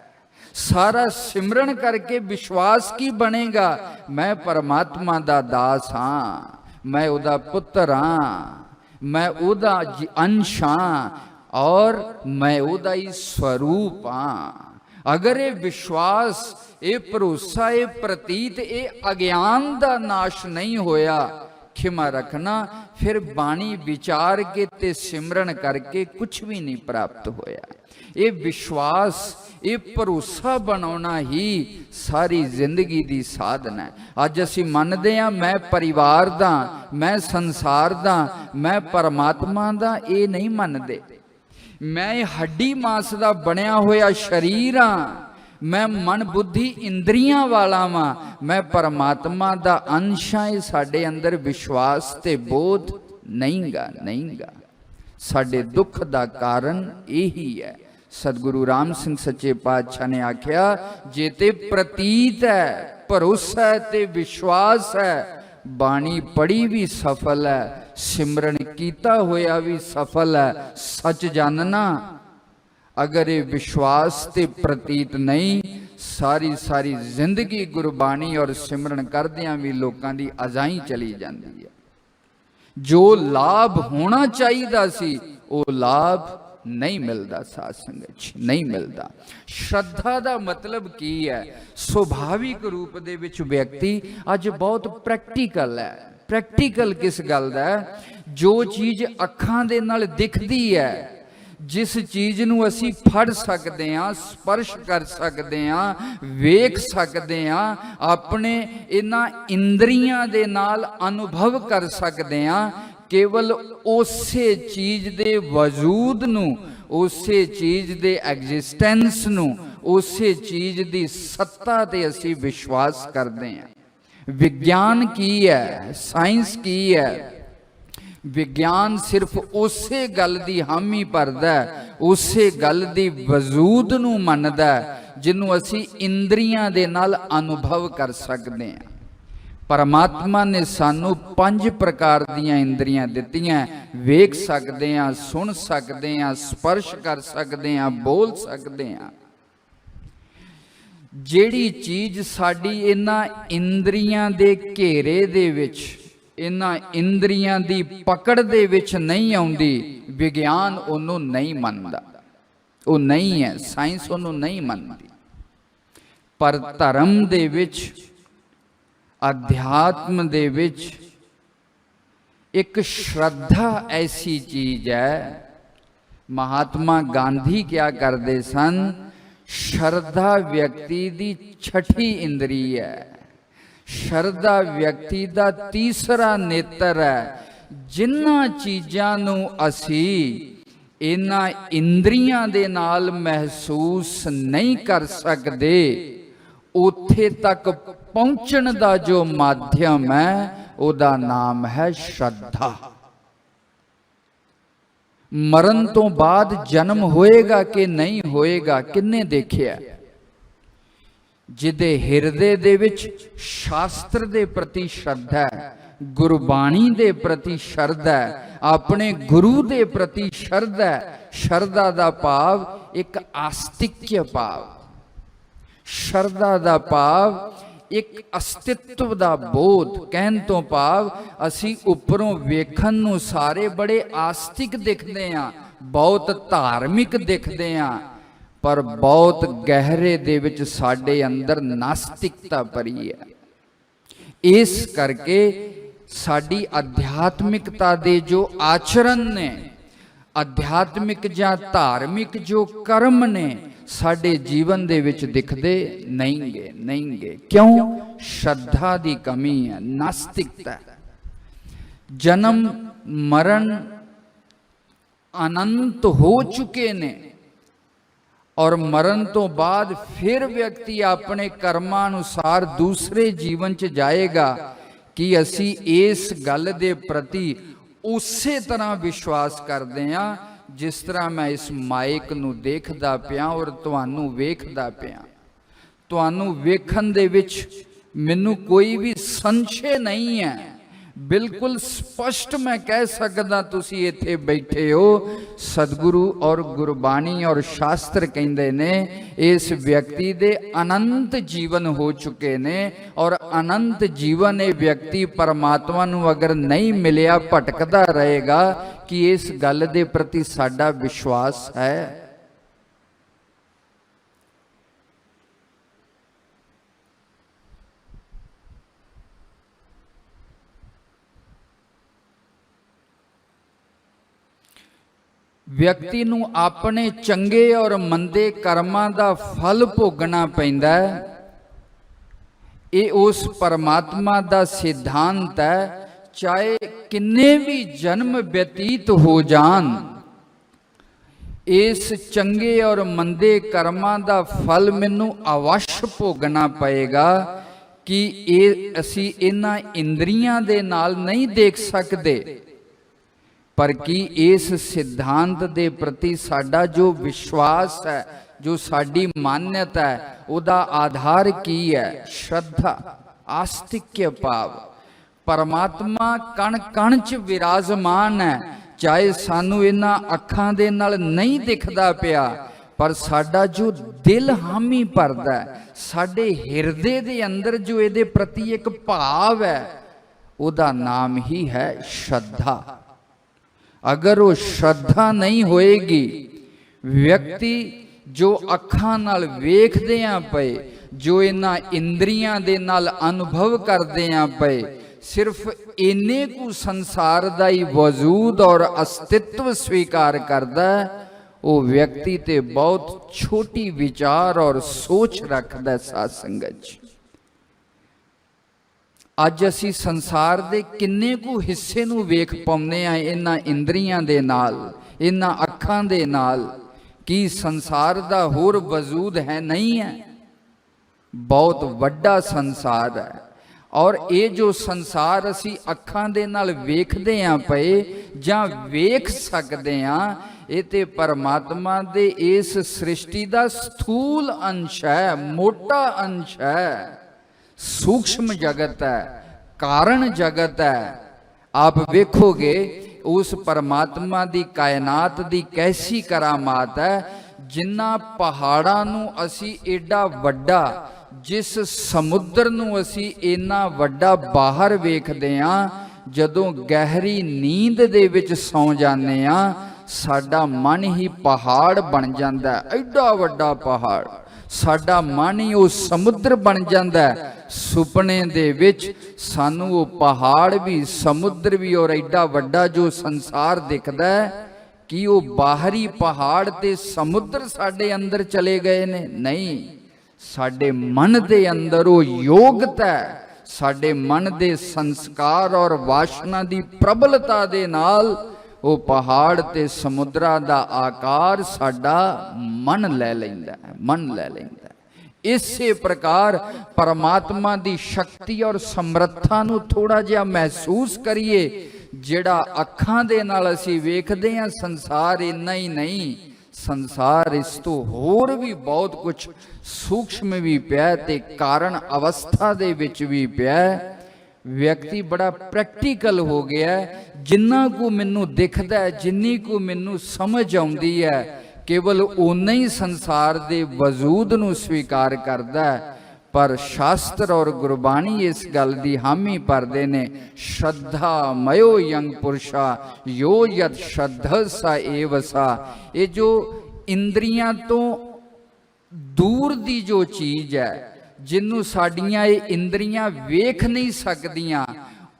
ਸਾਰਾ ਸਿਮਰਨ ਕਰਕੇ ਵਿਸ਼ਵਾਸ ਕੀ ਬਣੇਗਾ, ਮੈਂ ਪਰਮਾਤਮਾ ਦਾ ਦਾਸ ਹਾਂ, ਮੈਂ ਉਹਦਾ ਪੁੱਤਰ ਹਾਂ, ਮੈਂ ਉਹਦਾ ਅੰਸ਼ ਹਾਂ ਔਰ ਮੈਂ ਉਹਦਾ ਹੀ ਸਰੂਪ ਹਾਂ। ਅਗਰ ਇਹ ਵਿਸ਼ਵਾਸ, ਇਹ ਭਰੋਸਾ, ਇਹ ਪ੍ਰਤੀਤ, ਇਹ ਅਗਿਆਨ ਦਾ ਨਾਸ਼ ਨਹੀਂ ਹੋਇਆ, ਖਿਮਾ ਰੱਖਣਾ, ਫਿਰ ਬਾਣੀ ਵਿਚਾਰ ਕੇ ਤੇ ਸਿਮਰਨ ਕਰਕੇ ਕੁਛ ਵੀ ਨਹੀਂ ਪ੍ਰਾਪਤ ਹੋਇਆ। ਇਹ ਵਿਸ਼ਵਾਸ, ਇਹ ਭਰੋਸਾ ਬਣਾਉਣਾ ਹੀ ਸਾਰੀ ਜ਼ਿੰਦਗੀ ਦੀ ਸਾਧਨਾ ਹੈ। ਅੱਜ ਅਸੀਂ ਮੰਨਦੇ ਹਾਂ ਮੈਂ ਪਰਿਵਾਰ ਦਾ, ਮੈਂ ਸੰਸਾਰ ਦਾ, ਮੈਂ ਪਰਮਾਤਮਾ ਦਾ, ਇਹ ਨਹੀਂ ਮੰਨਦੇ। ਮੈਂ ਹੱਡੀ ਮਾਸ ਦਾ ਬਣਿਆ ਹੋਇਆ ਸਰੀਰ ਹਾਂ, ਮੈਂ ਮਨ ਬੁੱਧੀ ਇੰਦਰੀਆਂ ਵਾਲਾ ਵਾਂ, ਮੈਂ ਪਰਮਾਤਮਾ ਦਾ ਅੰਸ਼ ਹਾਂ। ਇਹ ਸਾਡੇ ਅੰਦਰ ਵਿਸ਼ਵਾਸ ਤੇ ਬੋਧ ਨਹੀਂਗਾ, ਨਹੀਂਗਾ। ਸਾਡੇ ਦੁੱਖ ਦਾ ਕਾਰਨ ਇਹੀ ਹੈ। ਸਤਿਗੁਰੂ ਰਾਮ ਸਿੰਘ ਸੱਚੇ ਪਾਤਸ਼ਾਹ ਨੇ ਆਖਿਆ, ਜੇ ਤੇ ਪ੍ਰਤੀਤ ਹੈ, ਭਰੋਸਾ ਹੈ ਤੇ ਵਿਸ਼ਵਾਸ ਹੈ, ਬਾਣੀ ਪੜ੍ਹੀ ਵੀ ਸਫਲ ਹੈ, ਸਿਮਰਨ ਕੀਤਾ ਹੋਇਆ ਵੀ ਸਫਲ ਹੈ। ਸੱਚ ਜਾਣਨਾ, ਅਗਰ ਇਹ ਵਿਸ਼ਵਾਸ ਤੇ ਪ੍ਰਤੀਤ ਨਹੀਂ, ਸਾਰੀ ਸਾਰੀ ਜ਼ਿੰਦਗੀ ਗੁਰਬਾਣੀ ਔਰ ਸਿਮਰਨ ਕਰਦਿਆਂ ਵੀ ਲੋਕਾਂ ਦੀ ਅਜ਼ਾਈ ਚਲੀ ਜਾਂਦੀ ਹੈ। ਜੋ ਲਾਭ ਹੋਣਾ ਚਾਹੀਦਾ ਸੀ ਉਹ ਲਾਭ ਨਹੀਂ ਮਿਲਦਾ ਸਾਧ ਸੰਗਤ ਜੀ, ਨਹੀਂ ਮਿਲਦਾ। ਸ਼ਰਧਾ ਦਾ ਮਤਲਬ ਕੀ ਹੈ? ਸੁਭਾਵਿਕ ਰੂਪ ਦੇ ਵਿੱਚ ਵਿਅਕਤੀ ਅੱਜ ਬਹੁਤ ਪ੍ਰੈਕਟੀਕਲ ਹੈ। ਪ੍ਰੈਕਟੀਕਲ ਕਿਸ ਗੱਲ ਦਾ ਹੈ? ਜੋ ਚੀਜ਼ ਅੱਖਾਂ ਦੇ ਨਾਲ ਦਿਖਦੀ ਹੈ, ਜਿਸ ਚੀਜ਼ ਨੂੰ ਅਸੀਂ ਫੜ ਸਕਦੇ ਹਾਂ, ਸਪਰਸ਼ ਕਰ ਸਕਦੇ ਹਾਂ, ਵੇਖ ਸਕਦੇ ਹਾਂ, ਆਪਣੇ ਇਹਨਾਂ ਇੰਦਰੀਆਂ ਦੇ ਨਾਲ ਅਨੁਭਵ ਕਰ ਸਕਦੇ ਹਾਂ, ਕੇਵਲ ਉਸੇ ਚੀਜ਼ ਦੇ ਵਜੂਦ ਨੂੰ, ਉਸੇ ਚੀਜ਼ ਦੇ ਐਗਜ਼ਿਸਟੈਂਸ ਨੂੰ, ਉਸੇ ਚੀਜ਼ ਦੀ ਸੱਤਾ ਤੇ ਅਸੀਂ ਵਿਸ਼ਵਾਸ ਕਰਦੇ ਹਾਂ। ਵਿਗਿਆਨ ਕੀ ਹੈ? ਸਾਇੰਸ ਕੀ ਹੈ? ਵਿਗਿਆਨ ਸਿਰਫ ਉਸੇ ਗੱਲ ਦੀ ਹਾਮੀ ਭਰਦਾ, ਉਸੇ ਗੱਲ ਦੀ ਵਜੂਦ ਨੂੰ ਮੰਨਦਾ ਜਿਹਨੂੰ ਅਸੀਂ ਇੰਦਰੀਆਂ ਦੇ ਨਾਲ ਅਨੁਭਵ ਕਰ ਸਕਦੇ ਹਾਂ। ਪਰਮਾਤਮਾ ਨੇ ਸਾਨੂੰ 5 ਪ੍ਰਕਾਰ ਦੀਆਂ ਇੰਦਰੀਆਂ ਦਿੱਤੀਆਂ। ਵੇਖ ਸਕਦੇ ਹਾਂ, ਸੁਣ ਸਕਦੇ ਹਾਂ, ਸਪਰਸ਼ ਕਰ ਸਕਦੇ ਹਾਂ, ਬੋਲ ਸਕਦੇ ਹਾਂ। ਜਿਹੜੀ ਚੀਜ਼ ਸਾਡੀ ਇਹਨਾਂ ਇੰਦਰੀਆਂ ਦੇ ਘੇਰੇ ਦੇ ਵਿੱਚ, ਇਹਨਾਂ ਇੰਦਰੀਆਂ ਦੀ ਪਕੜ ਦੇ ਵਿੱਚ ਨਹੀਂ ਆਉਂਦੀ, ਵਿਗਿਆਨ ਉਹਨੂੰ ਨਹੀਂ ਮੰਨਦਾ, ਉਹ ਨਹੀਂ ਹੈ। ਸਾਇੰਸ ਉਹਨੂੰ ਨਹੀਂ ਮੰਨਦੀ। ਪਰ ਧਰਮ ਦੇ ਵਿੱਚ, ਅਧਿਆਤਮ ਦੇ ਵਿੱਚ ਇੱਕ ਸ਼ਰਧਾ ਐਸੀ ਚੀਜ਼ ਹੈ। ਮਹਾਤਮਾ ਗਾਂਧੀ ਕਿਆ ਕਰਦੇ ਸਨ? ਸ਼ਰਧਾ ਵਿਅਕਤੀ ਦੀ ਛਠੀ ਇੰਦਰੀ ਹੈ। ਸ਼ਰਧਾ ਵਿਅਕਤੀ ਦਾ ਤੀਸਰਾ ਨੇਤਰ ਹੈ। ਜਿਨ੍ਹਾਂ ਚੀਜ਼ਾਂ ਨੂੰ ਅਸੀਂ ਇਹਨਾਂ ਇੰਦਰੀਆਂ ਦੇ ਨਾਲ ਮਹਿਸੂਸ ਨਹੀਂ ਕਰ ਸਕਦੇ, ਉੱਥੇ ਤੱਕ ਪਹੁੰਚਣ ਦਾ ਜੋ ਮਾਧਿਅਮ ਹੈ ਉਹਦਾ ਨਾਮ ਹੈ ਸ਼ਰਧਾ। ਮਰਨ ਤੋਂ ਬਾਅਦ ਜਨਮ ਹੋਏਗਾ ਕਿ ਨਹੀਂ ਹੋਏਗਾ, ਕਿੰਨੇ ਦੇਖਿਆ? ਜਿਹਦੇ ਹਿਰਦੇ ਦੇ ਵਿੱਚ ਸ਼ਾਸਤਰ ਦੇ ਪ੍ਰਤੀ ਸ਼ਰਧਾ ਹੈ, ਗੁਰਬਾਣੀ ਦੇ ਪ੍ਰਤੀ ਸ਼ਰਧਾ ਹੈ, ਆਪਣੇ ਗੁਰੂ ਦੇ ਪ੍ਰਤੀ ਸ਼ਰਧਾ ਹੈ। ਸ਼ਰਧਾ ਦਾ ਭਾਵ ਇੱਕ ਆਸਤਿਕਯ ਭਾਵ, ਸ਼ਰਧਾ ਦਾ ਭਾਵ ਇੱਕ ਅਸਤਿਤਵ ਦਾ ਬੋਧ। ਕਹਿਣ ਤੋਂ ਭਾਵ ਅਸੀਂ ਉੱਪਰੋਂ ਵੇਖਣ ਨੂੰ ਸਾਰੇ ਬੜੇ ਆਸਤਿਕ ਦਿਖਦੇ ਹਾਂ, ਬਹੁਤ ਧਾਰਮਿਕ ਦਿਖਦੇ ਹਾਂ, ਪਰ ਬਹੁਤ ਗਹਿਰੇ ਦੇ ਵਿੱਚ ਸਾਡੇ ਅੰਦਰ ਨਾਸਤਿਕਤਾ ਭਰੀ ਹੈ। ਇਸ ਕਰਕੇ ਸਾਡੀ ਅਧਿਆਤਮਿਕਤਾ ਦੇ ਜੋ ਆਚਰਣ ਨੇ, ਅਧਿਆਤਮਿਕ ਜਾਂ ਧਾਰਮਿਕ ਜੋ ਕਰਮ ਨੇ, ਸਾਡੇ ਜੀਵਨ ਦੇ ਵਿੱਚ ਦਿਖਦੇ ਨਹੀਂਗੇ। ਕਿਉਂ? ਸ਼ਰਧਾ ਦੀ ਕਮੀ ਹੈ, ਨਾਸਤਿਕਤਾ। ਜਨਮ ਮਰਨ ਅਨੰਤ ਹੋ ਚੁੱਕੇ ਨੇ, ਔਰ ਮਰਨ ਤੋਂ ਬਾਅਦ ਫਿਰ ਵਿਅਕਤੀ ਆਪਣੇ ਕਰਮਾਂ ਅਨੁਸਾਰ ਦੂਸਰੇ ਜੀਵਨ 'ਚ ਜਾਏਗਾ। ਕਿ ਅਸੀਂ ਇਸ ਗੱਲ ਦੇ ਪ੍ਰਤੀ ਉਸੇ ਤਰ੍ਹਾਂ ਵਿਸ਼ਵਾਸ ਕਰਦੇ ਹਾਂ ਜਿਸ ਤਰ੍ਹਾਂ ਮੈਂ ਇਸ ਮਾਈਕ ਨੂੰ ਦੇਖਦਾ ਪਿਆ ਔਰ ਤੁਹਾਨੂੰ ਵੇਖਦਾ ਪਿਆ। ਤੁਹਾਨੂੰ ਵੇਖਣ ਦੇ ਵਿੱਚ ਮੈਨੂੰ ਕੋਈ ਵੀ ਸੰਸ਼ੇ ਨਹੀਂ ਹੈ, ਬਿਲਕੁਲ ਸਪਸ਼ਟ ਮੈਂ ਕਹਿ ਸਕਦਾ ਤੁਸੀਂ ਇੱਥੇ ਬੈਠੇ ਹੋ। ਸਤਿਗੁਰੂ ਔਰ ਗੁਰਬਾਣੀ ਔਰ ਸ਼ਾਸਤਰ ਕਹਿੰਦੇ ਨੇ ਇਸ ਵਿਅਕਤੀ ਦੇ ਅਨੰਤ ਜੀਵਨ ਹੋ ਚੁੱਕੇ ਨੇ, ਔਰ ਅਨੰਤ ਜੀਵਨ ਇਹ ਵਿਅਕਤੀ ਪਰਮਾਤਮਾ ਨੂੰ ਅਗਰ ਨਹੀਂ ਮਿਲਿਆ ਭਟਕਦਾ ਰਹੇਗਾ। ਕਿ ਇਸ ਗੱਲ ਦੇ ਪ੍ਰਤੀ ਸਾਡਾ ਵਿਸ਼ਵਾਸ ਹੈ? ਵਿਅਕਤੀ ਨੂੰ ਆਪਣੇ ਚੰਗੇ ਔਰ ਮੰਦੇ ਕਰਮਾਂ ਦਾ ਫਲ ਭੋਗਣਾ ਪੈਂਦਾ ਹੈ। ਇਹ ਉਸ ਪਰਮਾਤਮਾ ਦਾ ਸਿਧਾਂਤ ਹੈ। ਚਾਹੇ ਕਿੰਨੇ ਵੀ ਜਨਮ ਬਤੀਤ ਹੋ ਜਾਣ, ਇਸ ਚੰਗੇ ਔਰ ਮੰਦੇ ਕਰਮਾਂ ਦਾ ਫਲ ਮੈਨੂੰ ਅਵਸ਼ ਭੋਗਣਾ ਪਏਗਾ। ਕਿ ਇਹ ਅਸੀਂ ਇਹਨਾਂ ਇੰਦਰੀਆਂ ਦੇ ਨਾਲ ਨਹੀਂ ਦੇਖ ਸਕਦੇ, ਪਰ ਕੀ ਇਸ ਸਿਧਾਂਤ ਦੇ ਪ੍ਰਤੀ ਸਾਡਾ ਜੋ ਵਿਸ਼ਵਾਸ ਹੈ, ਜੋ ਸਾਡੀ ਮਾਨਤਾ ਹੈ, ਉਹਦਾ ਆਧਾਰ ਕੀ ਹੈ? ਸ਼ਰਧਾ, ਆਸਤਿਕਯ ਭਾਵ। ਪਰਮਾਤਮਾ ਕਣ ਕਣ 'ਚ ਵਿਰਾਜਮਾਨ ਹੈ। ਚਾਹੇ ਸਾਨੂੰ ਇਹਨਾਂ ਅੱਖਾਂ ਦੇ ਨਾਲ ਨਹੀਂ ਦਿਖਦਾ ਪਿਆ, ਪਰ ਸਾਡਾ ਜੋ ਦਿਲ ਹਾਮੀ ਭਰਦਾ ਹੈ, ਸਾਡੇ ਹਿਰਦੇ ਦੇ ਅੰਦਰ ਜੋ ਇਹਦੇ ਪ੍ਰਤੀ ਇੱਕ ਭਾਵ ਹੈ, ਉਹਦਾ ਨਾਮ ਹੀ ਹੈ ਸ਼ਰਧਾ। ਅਗਰ ਉਹ ਸ਼ਰਧਾ ਨਹੀਂ ਹੋਏਗੀ, ਵਿਅਕਤੀ ਜੋ ਅੱਖਾਂ ਨਾਲ ਵੇਖਦਿਆਂ ਪਏ, ਜੋ ਇਹਨਾਂ ਇੰਦਰੀਆਂ ਦੇ ਨਾਲ ਅਨੁਭਵ ਕਰਦਿਆਂ ਪਏ, ਸਿਰਫ ਇੰਨੇ ਕੁ ਸੰਸਾਰ ਦਾ ਹੀ ਵਜੂਦ ਔਰ ਅਸਤਿਤਵ ਸਵੀਕਾਰ ਕਰਦਾ, ਉਹ ਵਿਅਕਤੀ ਤੇ ਬਹੁਤ ਛੋਟੀ ਵਿਚਾਰ ਔਰ ਸੋਚ ਰੱਖਦਾ। ਸਾਧ ਸੰਗਤ ਜੀ, ਅੱਜ ਅਸੀਂ ਸੰਸਾਰ ਦੇ ਕਿੰਨੇ ਕੁ ਹਿੱਸੇ ਨੂੰ ਵੇਖ ਪਾਉਂਦੇ ਹਾਂ ਇਹਨਾਂ ਇੰਦਰੀਆਂ ਦੇ ਨਾਲ, ਇਹਨਾਂ ਅੱਖਾਂ ਦੇ ਨਾਲ। ਕੀ ਸੰਸਾਰ ਦਾ ਹੋਰ ਵਜੂਦ ਹੈ? ਨਹੀਂ ਹੈ। ਬਹੁਤ ਵੱਡਾ ਸੰਸਾਰ ਹੈ, ਔਰ ਇਹ ਜੋ ਸੰਸਾਰ ਅਸੀਂ ਅੱਖਾਂ ਦੇ ਨਾਲ ਵੇਖਦੇ ਹਾਂ ਪਏ ਜਾਂ ਵੇਖ ਸਕਦੇ ਹਾਂ, ਇਹ ਤੇ ਪਰਮਾਤਮਾ ਦੇ ਇਸ ਸ੍ਰਿਸ਼ਟੀ ਦਾ ਸਥੂਲ ਅੰਸ਼ ਹੈ, ਮੋਟਾ ਅੰਸ਼ ਹੈ, ਸੂਖਸ਼ਮ ਜਗਤ ਹੈ, ਕਾਰਨ ਜਗਤ ਹੈ। ਆਪ ਵੇਖੋਗੇ ਉਸ ਪਰਮਾਤਮਾ ਦੀ ਕਾਇਨਾਤ ਦੀ ਕੈਸੀ ਕਰਾਮਾਤ ਹੈ। ਜਿਨ੍ਹਾਂ ਪਹਾੜਾਂ ਨੂੰ ਅਸੀਂ ਏਡਾ ਵੱਡਾ, ਜਿਸ ਸਮੁੰਦਰ ਨੂੰ ਅਸੀਂ ਇੰਨਾ ਵੱਡਾ ਬਾਹਰ ਵੇਖਦੇ ਹਾਂ, ਜਦੋਂ ਗਹਿਰੀ ਨੀਂਦ ਦੇ ਵਿੱਚ ਸੌਂ ਜਾਂਦੇ ਹਾਂ, ਸਾਡਾ ਮਨ ਹੀ ਪਹਾੜ ਬਣ ਜਾਂਦਾ ਹੈ। ਐਡਾ ਵੱਡਾ ਪਹਾੜ, ਸਾਡਾ ਮਨ ਹੀ ਉਹ ਸਮੁੰਦਰ ਬਣ ਜਾਂਦਾ ਹੈ। ਸੁਪਨੇ ਦੇ ਵਿੱਚ ਸਾਨੂੰ ਉਹ ਪਹਾੜ ਵੀ, ਸਮੁੰਦਰ ਵੀ ਔਰ ਐਡਾ ਵੱਡਾ ਜੋ ਸੰਸਾਰ ਦਿਖਦਾ ਹੈ, ਕਿ ਉਹ ਬਾਹਰੀ ਪਹਾੜ ਤੇ ਸਮੁੰਦਰ ਸਾਡੇ ਅੰਦਰ ਚਲੇ ਗਏ ਨੇ? ਨਹੀਂ, ਸਾਡੇ ਮਨ ਦੇ ਅੰਦਰ ਉਹ ਯੋਗਤਾ ਹੈ, साडे मन दे संस्कार और वासना दी प्रबलता दे नाल वो पहाड़ ते समुद्रा दा आकार साडा मन लै लैंदा है, मन लै लैंदा है। इसे प्रकार परमात्मा दी शक्ति और समर्था नूं थोड़ा जिहा महसूस करिए। जिहड़ा अखां दे नाल असीं वेखदे हां संसार इन्ना ही नहीं, संसार इस तो होर भी बहुत कुछ सूक्ष्म भी पिया ते कारण अवस्था दे विच भी पिया। व्यक्ति बड़ा प्रैक्टिकल हो गया, जिन्ना को मैनू दिखदा है, जिन्नी को मैनू समझ आउंदी है, केवल उन्ना ही संसार दे वजूद नू स्वीकार करदा है। पर शास्त्र और गुरबाणी इस गल दी हामी भरदे ने, श्रद्धा मयो यंग पुरुषा यो यद श्रद्धा सा एव सा। ये जो इंद्रियां तो दूर दी जो चीज है, जिन्नू साडियां ये इंद्रियां वेख नहीं सकदियां,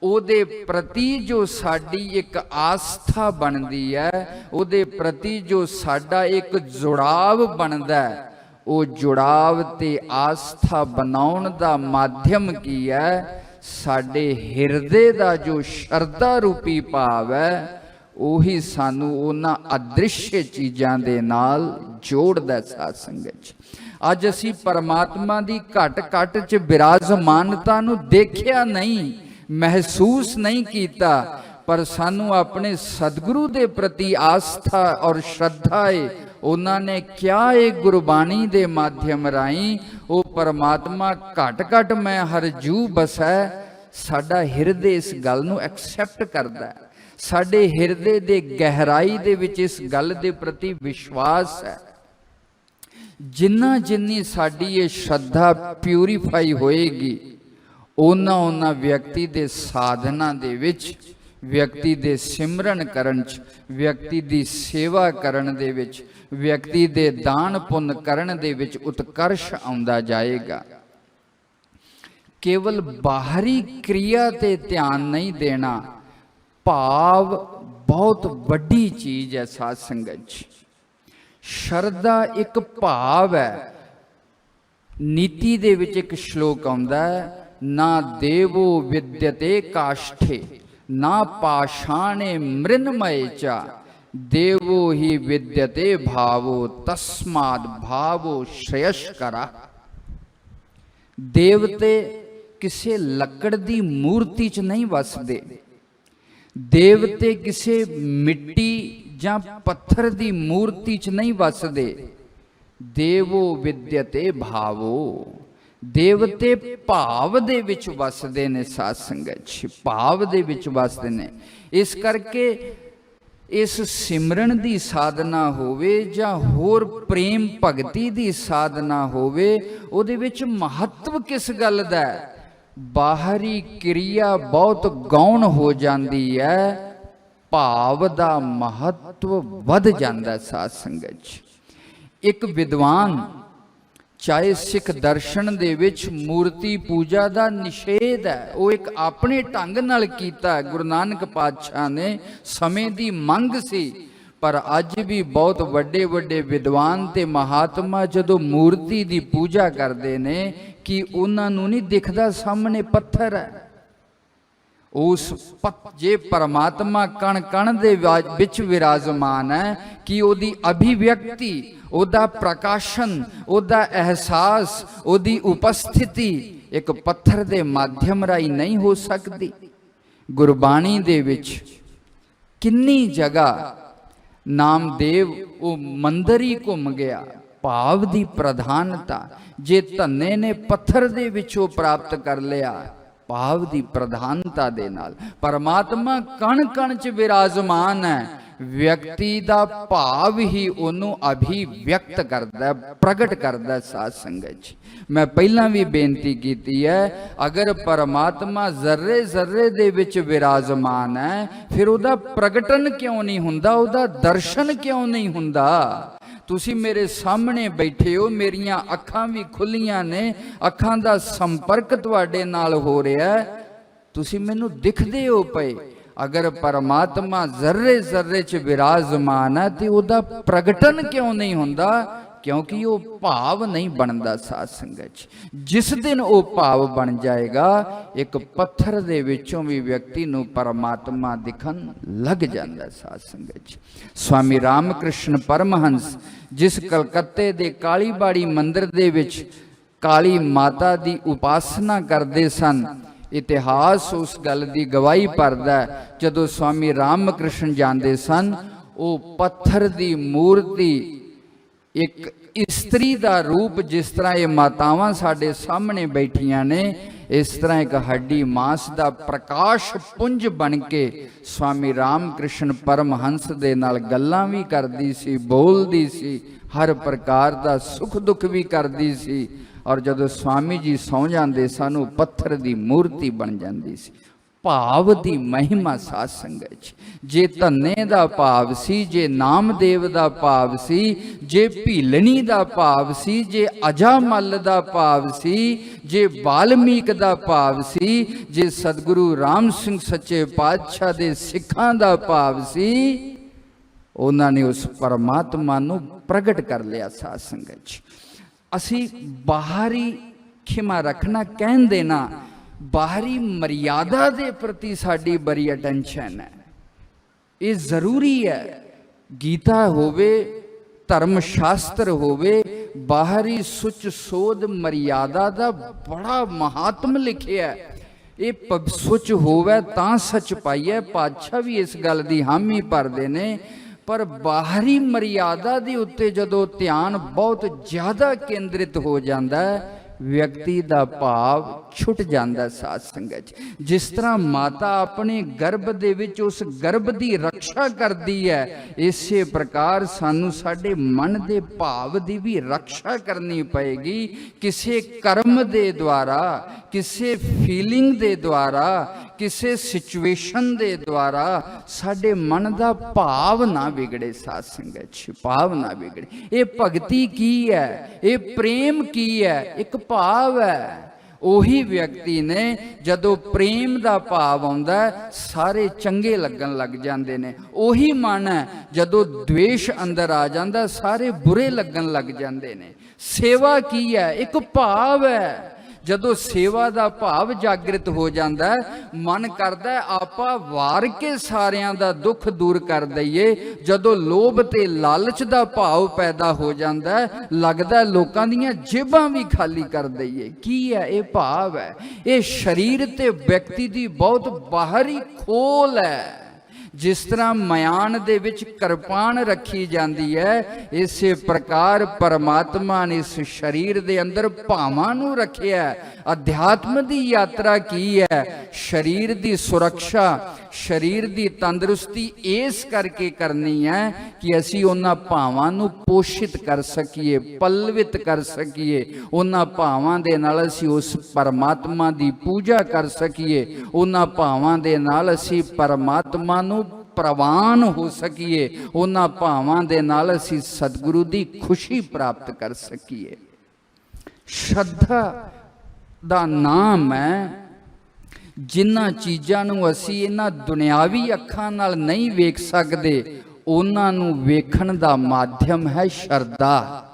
ਉਹਦੇ प्रति जो साड़ी एक आस्था बनती है, ਉਹਦੇ प्रति जो साडा एक जुड़ाव बनता है, वो जुड़ाव ते आस्था बनाउण दा माध्यम की है? साडे हिरदे दा जो शरदा रूपी भाव है, ਉਹੀ ਸਾਨੂੰ ਉਹਨਾਂ अदृश्य चीज़ां दे नाल जोड़दा। साध संगत अज असी परमात्मा दी घट घट च विराजमानता नूं देखिया नहीं, महसूस नहीं किया, पर सानू अपने सतगुरु दे प्रति आस्था और श्रद्धा है। उन्होंने क्या है गुरबाणी दे माध्यम राही वो परमात्मा घट घट मैं हर जू बसै। साडा हिरदे इस गल नूं एक्सैप्ट करदा है, साडे हिरदे दे गहराई दे विच इस गल दे प्रति विश्वास है। जिन्ना जिन्नी साडी ये श्रद्धा प्यूरीफाई होएगी, ओना ओना व्यक्ति दे साधना दे विच, व्यक्ति दे सिमरन करन च, व्यक्ति दी सेवा करन दे विच, व्यक्ति दे दान पुण्य करन दे विच उत्कर्ष आउंदा जाएगा। केवल बाहरी क्रिया ते ध्यान नहीं देना, भाव बहुत वड्डी चीज है। साध संगत जी, शरदा एक भाव है। नीति दे विच एक श्लोक आउंदा है, ना देवो विद्यते काष्ठे ना पाषाणे मृन्मये च देवो ही विद्यते भावो तस्माद् भावो श्रेयस्करा। देवते किसी लकड़ दी मूर्ति च नहीं वसदे, देवते किसी मिट्टी जां पत्थर दी मूर्ति च नहीं वसदे। देवो विद्यते भावो, देवते भाव दे विच वसदे ने। साध संगत जी, भाव दे विच वसदे ने। इस करके इस सिमरन दी साधना होवे जां होर प्रेम भगती दी साधना होवे, उहदे विच महत्व किस गल दा है? बाहरी क्रिया बहुत गौण हो जाती है, भाव दा महत्व वध जांदा। साध संगत जी, एक विद्वान चाहे सिख दर्शन दे विच मूर्ति पूजा दा निषेध है, वो एक अपने ढंग नाल कीता। गुरु नानक पातशाह ने समय दी मंग सी, पर अज भी बहुत वड्डे वड्डे विद्वान ते महात्मा जदों मूर्ति दी पूजा करते ने कि उन्हां नूं नहीं दिखदा सामने पत्थर है। उस जे परमात्मा कण कण दे विच विराजमान है कि ओदी अभिव्यक्ति, ओदा प्रकाशन, ओदा एहसास, ओदी उपस्थिति एक पत्थर दे माध्यम राही नहीं हो सकती। गुरबाणी दे विच किन्नी जगह नामदेव वो मंदिर ही घूम गया। भाव दी प्रधानता, जे धन्ने ने पत्थर दे विचों प्राप्त कर लिया, भाव दी प्रधानता दे नाल परमात्मा कण कण च विराजमान है। व्यक्ति दा भाव ही उन्हों अभिव्यक्त करदा, प्रगट करदा। साध संगत जी, मैं पहला भी बेनती की है, अगर परमात्मा जर्रे जर्रे दे विच विराजमान है, फिर उहदा प्रगटन क्यों नहीं हुंदा, उहदा दर्शन क्यों नहीं हुंदा? तुसी मेरे सामने बैठे हो, मेरियां अखां भी खुलियां ने, अखां दा संपर्क तुहाडे नाल हो रहा है, तुसी मैनू दिखदे हो पए। अगर परमात्मा जर्रे जर्रे च विराजमान है तो उहदा प्रगटन क्यों नहीं हुंदा? क्योंकि वो भाव नहीं बनता साध संगत। जिस दिन वो भाव बन जाएगा, एक पत्थर दे विचों भी व्यक्ति नूं परमात्मा दिखन लग जाता साध संगत। स्वामी रामकृष्ण परमहंस जिस कलकत्ते दे कालीबाड़ी मंदिर दे विच काली माता दी उपासना करते सन, इतिहास उस गल की गवाही भरदा है। जदों स्वामी रामकृष्ण जाते सन, वो पत्थर दी मूर्ति एक इस्त्री दा रूप, जिस तरह ये मातावां साडे सामने बैठियां ने, इस तरह एक हड्डी मांस दा प्रकाश पुंज बन के स्वामी रामकृष्ण परमहंस दे नाल गल्लां भी करदी सी, बोलदी सी, हर प्रकार दा सुख दुख भी करदी सी। और जदों स्वामी जी सौ जाते सन, वो पत्थर दी मूर्ति बन जाती सी। भाव दी महिमा साध संगत। जे धन्ने दा भाव सी, जे नामदेव दा भाव सी, जे भीलनी दा भाव सी, जे अजामल दा भाव सी, जे वाल्मीक दा भाव सी, जे सतगुरु राम सिंह सच्चे पातशाह दे सिखां दा भाव सी, उन्होंने उस परमात्मा नूं प्रगट कर लिया साध संगत। असी बाहरी खिमा रखना कहन देना, बाहरी मर्यादा दे प्रति साड़ी बड़ी अटेंशन है, ये जरूरी है। गीता होवे, धर्म शास्त्र होवे, बाहरी सुच सोध मर्यादा दा बड़ा महात्म लिखिया है। ये सुच होवे तां सच पाइए, पातशाह भी इस गल दी हामी भरदे ने। पर बाहरी मर्यादा दे उत्ते जदों ध्यान बहुत ज़्यादा केंद्रित हो जाता है, व्यक्ति का भाव छुट जाता साध संगत। जिस तरह माता अपने गर्भ दे विच उस गर्भ की रक्षा करती है, इसे प्रकार सानू साडे मन के भाव की भी रक्षा करनी पएगी। किसी कर्म के द्वारा, किसी फीलिंग के द्वारा, किसी सिचुएशन के द्वारा साडे मन का भाव ना बिगड़े साध संगत, भाव ना बिगड़े। ये भगती की है, ये प्रेम की है, एक भाव है। ਉਹੀ व्यक्ति ने जदों प्रेम का भाव आउंदा सारे चंगे लगन लग जाते हैं। ਉਹੀ मन है जदों द्वेष अंदर आ जाता सारे बुरे लगन लग जाते हैं। सेवा की है, एक भाव है। जदों सेवा का भाव जागृत हो जाता है, मन करता है आपा वार के सारियां दा दुख दूर कर दईए। जदों लोभ ते लालच का भाव पैदा हो जाता है, लगता है लोकां दीयां जेबां भी खाली कर दईए। की है ये भाव है, ये शरीर ते व्यक्ति की बहुत बाहरी खोल है। जिस तरह मयान दे विच कृपान रखी जाती है, इसे प्रकार परमात्मा ने इस शरीर दे अंदर भावां नूं रखिया। अध्यात्म की यात्रा की है, शरीर की सुरक्षा, शरीर की तंदुरुस्ती इस करके करनी है कि असी उन्हां भावां नूं पोषित कर सकीए, पलवित कर सकीए। उन्हां भावां दे नाल असी उस परमात्मा की पूजा कर सकीए। उन्हां भावां दे नाल असी परमात्मा नूं प्रवान हो सकीए। उन्हां भावां दे नाल असी सतगुरु की खुशी प्राप्त कर सकीए। श्रद्धा दा नाम है जिन्हां चीज़ां नूं असी इन्हां दुनियावी अखां नाल नहीं वेख सकदे, उन्हां नूं वेखण दा माध्यम है श्रद्धा।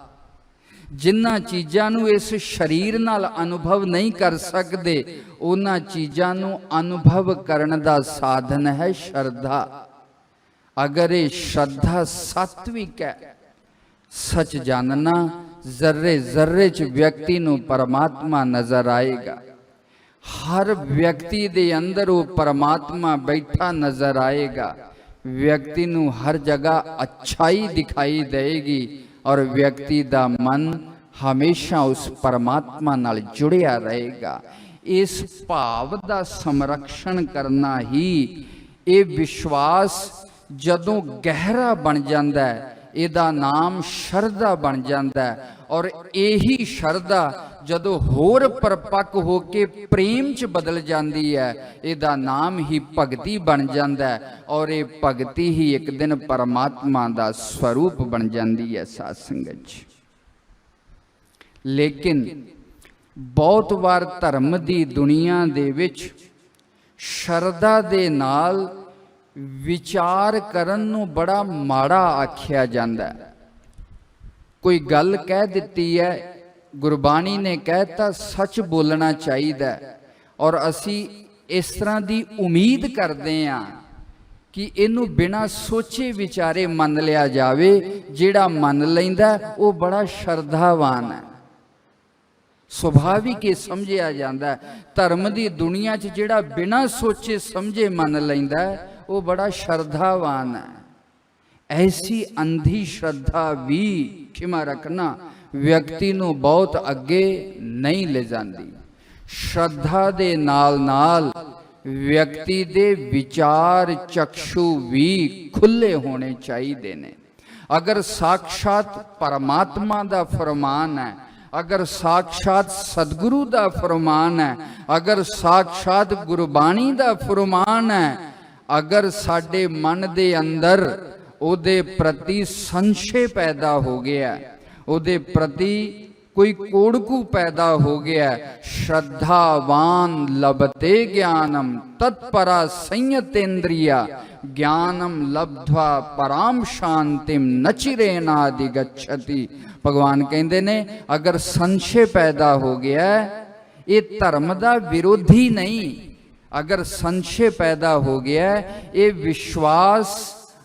जिन्हां चीज़ां नूं इस शरीर नाल अनुभव नहीं कर सकदे, उन्हां चीज़ां नूं अनुभव करन दा साधन है श्रद्धा। अगर ये श्रद्धा सात्विक है, सच जानना जर्रे जर्रे च व्यक्ति नूं परमात्मा नजर आएगा। हर व्यक्ति दे अंदर वो परमात्मा बैठा नजर आएगा। व्यक्ति नूं हर जगह अच्छाई दिखाई देगी और व्यक्ति दा मन हमेशा उस परमात्मा नाल जुड़िया रहेगा। इस भाव दा संरक्षण करना ही ये विश्वास जदों गहरा बन जाता है, इहदा नाम शरधा बन जाता है। और यही शरधा जदों होर परपक हो के प्रेम च बदल जाती है, इहदा नाम ही भगती बन जाता है। और ये भगती ही एक दिन परमात्मा का स्वरूप बन जाती है साध संगत जी। लेकिन बहुत बार धर्म की दुनिया दे विच शरधा दे नाल विचार करन नूं बड़ा माड़ा आख्या जाता है। कोई गल कह दिती है, गुरबाणी ने कहता सच बोलना चाहिए, और असी इस तरह की उम्मीद करते हैं कि इनू बिना सोचे विचारे मन लिया जाए। जिहड़ा मन लैंदा वो बड़ा श्रद्धावान है, सुभाविक ही समझिया जाता है। धर्म की दुनिया च जिहड़ा बिना सोचे समझे मन लैंदा वो बड़ा श्रद्धावान है। ऐसी अंधी श्रद्धा भी, क्षमा रखना, व्यक्ति नू बहुत अगे नहीं ले जाती। श्रद्धा दे नाल नाल व्यक्ति दे विचार चक्षु भी खुले होने चाहिए ने। अगर साक्षात परमात्मा दा फरमान है, अगर साक्षात सतगुरु दा फरमान है, अगर साक्षात गुरबाणी दा फरमान है, अगर साडे मन दे अंदर उहदे प्रति संशय पैदा हो गया, उहदे प्रति कोई कोड़कू पैदा हो गया, श्रद्धावान लभते ज्ञानम तत्परा संयतेन्द्रिया ज्ञानम लब्ध्वा पराम शांतिम नचिरेनादि गच्छति। भगवान कहते ने अगर संशय पैदा हो गया, ये धर्म दा विरोधी नहीं, अगर संशय पैदा हो गया, ये विश्वास